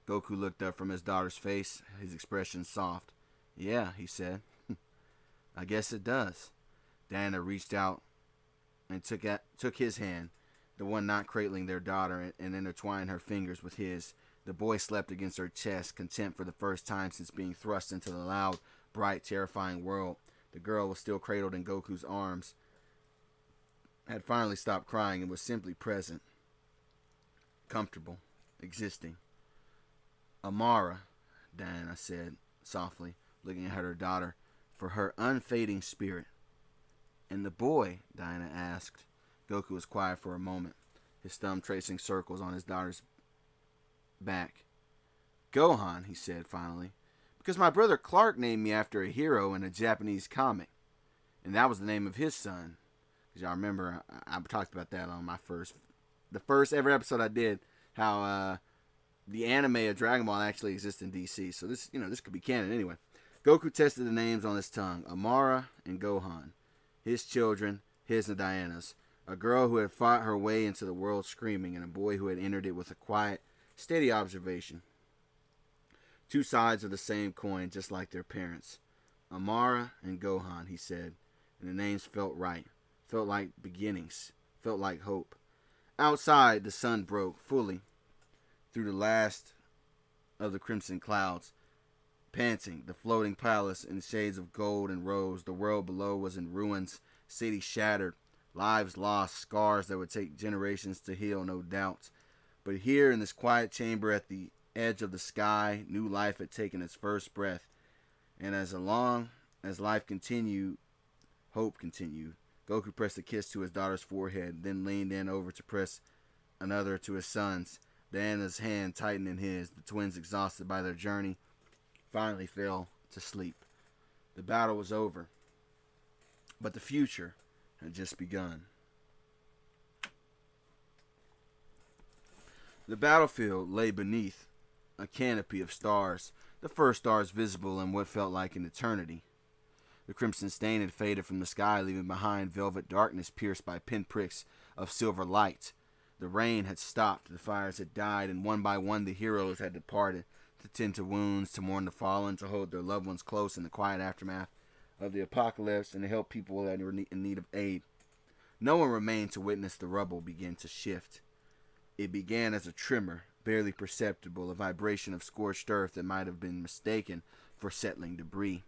Goku looked up from his daughter's face, his expression soft. Yeah, he said. I guess it does. Diana reached out and took his hand, the one not cradling their daughter, and intertwined her fingers with his. The boy slept against her chest, content for the first time since being thrust into the loud, bright, terrifying world. The girl was still cradled in Goku's arms, had finally stopped crying, and was simply present, comfortable, existing. Amara, Diana said softly, looking at her daughter, for her unfading spirit. And the boy, Diana asked. Goku was quiet for a moment, his thumb tracing circles on his daughter's back. Gohan, he said finally, because my brother Clark named me after a hero in a Japanese comic. And that was the name of his son. Because y'all remember, I talked about that on the first ever episode I did, how the anime of Dragon Ball actually exists in DC. So this could be canon anyway. Goku tested the names on his tongue, Amara and Gohan. His children, his and Diana's. A girl who had fought her way into the world screaming, and a boy who had entered it with a quiet, steady observation. Two sides of the same coin, just like their parents. Amara and Gohan, he said, and the names felt right. Felt like beginnings. Felt like hope. Outside, the sun broke fully through the last of the crimson clouds. Panting, the floating palace in shades of gold and rose. The world below was in ruins, city shattered, lives lost, scars that would take generations to heal, no doubt. But here in this quiet chamber at the edge of the sky, new life had taken its first breath. And as long as life continued, hope continued. Goku pressed a kiss to his daughter's forehead, then leaned in over to press another to his son's. Diana's hand tightened in his. The twins, exhausted by their journey, finally fell to sleep. The battle was over, but the future had just begun. The battlefield lay beneath a canopy of stars, the first stars visible in what felt like an eternity. The crimson stain had faded from the sky, leaving behind velvet darkness pierced by pinpricks of silver light. The rain had stopped, the fires had died, and one by one the heroes had departed, to tend to wounds, to mourn the fallen, to hold their loved ones close in the quiet aftermath of the apocalypse, and to help people that were in need of aid. No one remained to witness the rubble begin to shift. It began as a tremor, barely perceptible, a vibration of scorched earth that might have been mistaken for settling debris.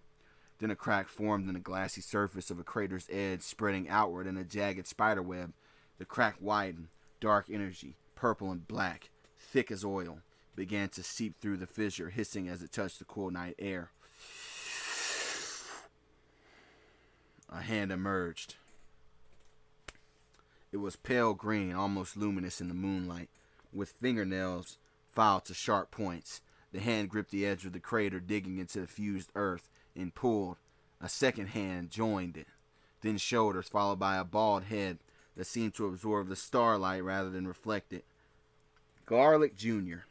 Then a crack formed in the glassy surface of a crater's edge, spreading outward in a jagged spiderweb. The crack widened. Dark energy, purple and black, thick as oil, began to seep through the fissure, hissing as it touched the cool night air. A hand emerged. It was pale green, almost luminous in the moonlight, with fingernails filed to sharp points. The hand gripped the edge of the crater, digging into the fused earth, and pulled. A second hand joined it, then shoulders, followed by a bald head that seemed to absorb the starlight rather than reflect it. Garlic Jr.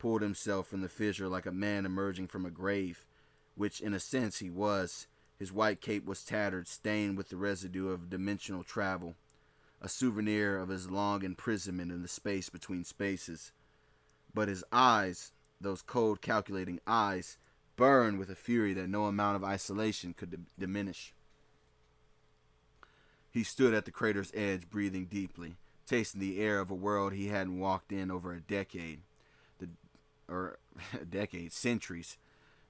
pulled himself from the fissure like a man emerging from a grave, which in a sense he was. His white cape was tattered, stained with the residue of dimensional travel, a souvenir of his long imprisonment in the space between spaces. But his eyes, those cold, calculating eyes, burned with a fury that no amount of isolation could diminish. He stood at the crater's edge, breathing deeply, tasting the air of a world he hadn't walked in over a decade. Centuries.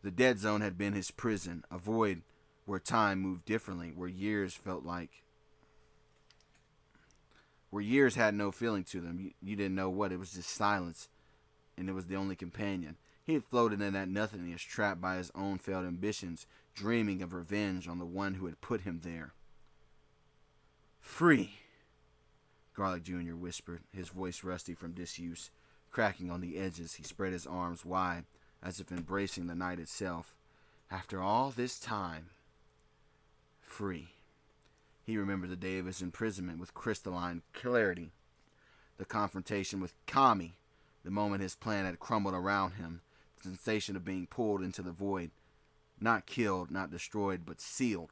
The dead zone had been his prison, a void where time moved differently, where years had no feeling to them. You didn't know what, it was just silence, and it was the only companion. He had floated in that nothingness, trapped by his own failed ambitions, dreaming of revenge on the one who had put him there. Free, Garlic Jr. whispered, his voice rusty from disuse. Cracking on the edges, he spread his arms wide, as if embracing the night itself. After all this time, free. He remembered the day of his imprisonment with crystalline clarity. The confrontation with Kami, the moment his plan had crumbled around him, the sensation of being pulled into the void. Not killed, not destroyed, but sealed.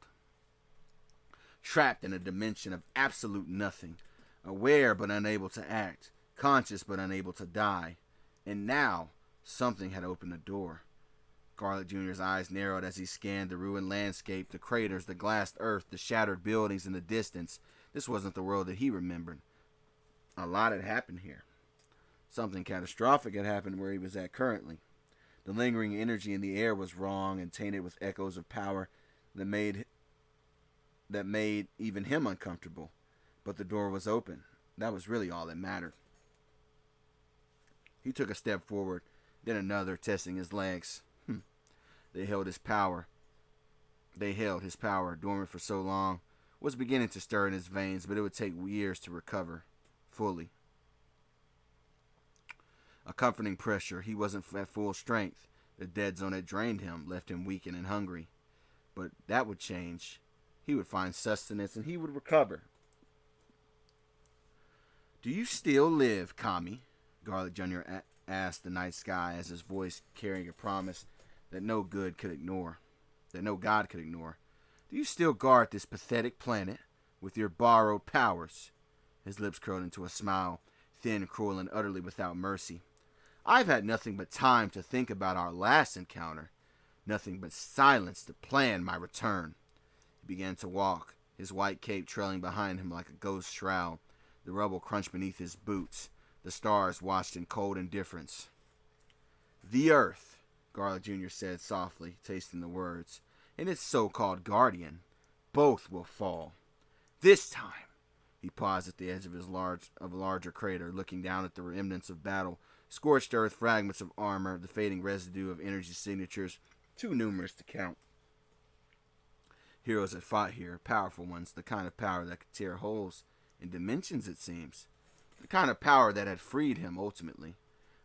trapped in a dimension of absolute nothing, aware but unable to act, conscious but unable to die. And now, something had opened the door. Garlic Jr.'s eyes narrowed as he scanned the ruined landscape, the craters, the glassed earth, the shattered buildings in the distance. This wasn't the world that he remembered. A lot had happened here. Something catastrophic had happened where he was at currently. The lingering energy in the air was wrong and tainted with echoes of power that made even him uncomfortable. But the door was open. That was really all that mattered. He took a step forward, then another, testing his legs. They held his power, dormant for so long, was beginning to stir in his veins, but it would take years to recover fully. A comforting pressure. He wasn't at full strength. The dead zone had drained him, left him weakened and hungry. But that would change. He would find sustenance and he would recover. "Do you still live, Kami?" Garlic Jr. asked the night sky, as his voice carrying a promise that no god could ignore. "Do you still guard this pathetic planet with your borrowed powers?" His lips curled into a smile, thin, cruel, and utterly without mercy. "I've had nothing but time to think about our last encounter, nothing but silence to plan my return." He began to walk, his white cape trailing behind him like a ghost shroud. The rubble crunched beneath his boots. The stars watched in cold indifference. "The Earth," Garlic Jr. said softly, tasting the words, "and its so-called guardian, both will fall. This time." He paused at the edge of a larger crater, looking down at the remnants of battle, scorched earth, fragments of armor, the fading residue of energy signatures, too numerous to count. Heroes had fought here, powerful ones, the kind of power that could tear holes in dimensions, it seems. The kind of power that had freed him, ultimately.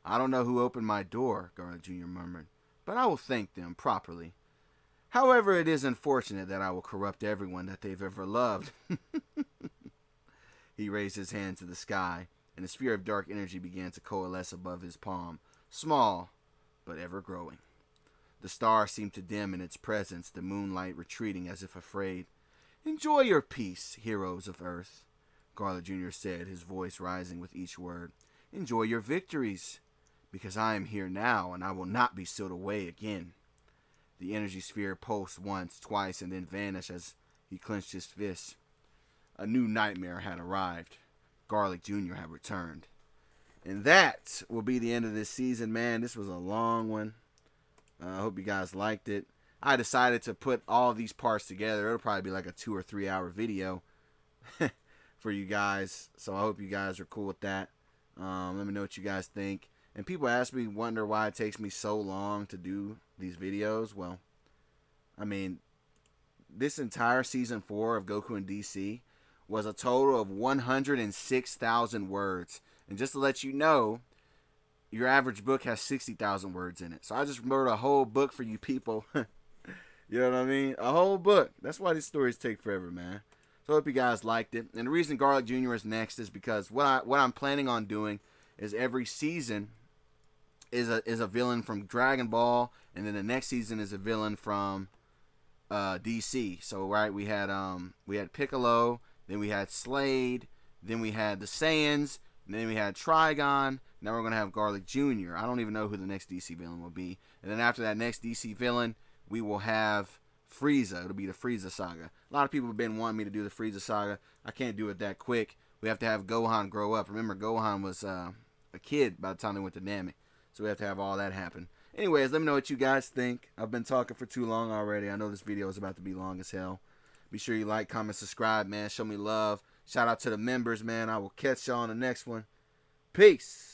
"I don't know who opened my door," Garlic Jr. murmured, "but I will thank them properly. However, it is unfortunate that I will corrupt everyone that they've ever loved." He raised his hand to the sky, and a sphere of dark energy began to coalesce above his palm, small, but ever growing. The stars seemed to dim in its presence, the moonlight retreating as if afraid. "Enjoy your peace, heroes of Earth," Garlic Jr. said, his voice rising with each word. "Enjoy your victories, because I am here now, and I will not be sealed away again." The energy sphere pulsed once, twice, and then vanished as he clenched his fists. A new nightmare had arrived. Garlic Jr. had returned. And that will be the end of this season, man. This was a long one. I hope you guys liked it. I decided to put all of these parts together. It'll probably be like a 2 or 3 hour video for you guys. So I hope you guys are cool with that. Let me know what you guys think. And people ask me, wonder why it takes me so long to do these videos. Well, I mean, this entire season 4 of Goku and DC was a total of 106,000 words. And just to let you know, your average book has 60,000 words in it. So I just wrote a whole book for you people. You know what I mean? A whole book. That's why these stories take forever, man. So I hope you guys liked it. And the reason Garlic Jr. is next is because what I'm planning on doing is every season is a villain from Dragon Ball, and then the next season is a villain from DC. So right, we had Piccolo, then we had Slade, then we had the Saiyans, and then we had Trigon. Now we're gonna have Garlic Jr. I don't even know who the next DC villain will be. And then after that next DC villain, we will have Frieza. It'll be the Frieza saga. A lot of people have been wanting me to do the Frieza saga. I can't do it that quick. We have to have Gohan grow up. Remember, Gohan was a kid by the time they went to Namek. So we have to have all that happen. Anyways, let me know what you guys think. I've been talking for too long already. I know this video is about to be long as hell. Be sure you like, comment, subscribe, man. Show me love. Shout out to the members, man. I will catch y'all on the next one. Peace.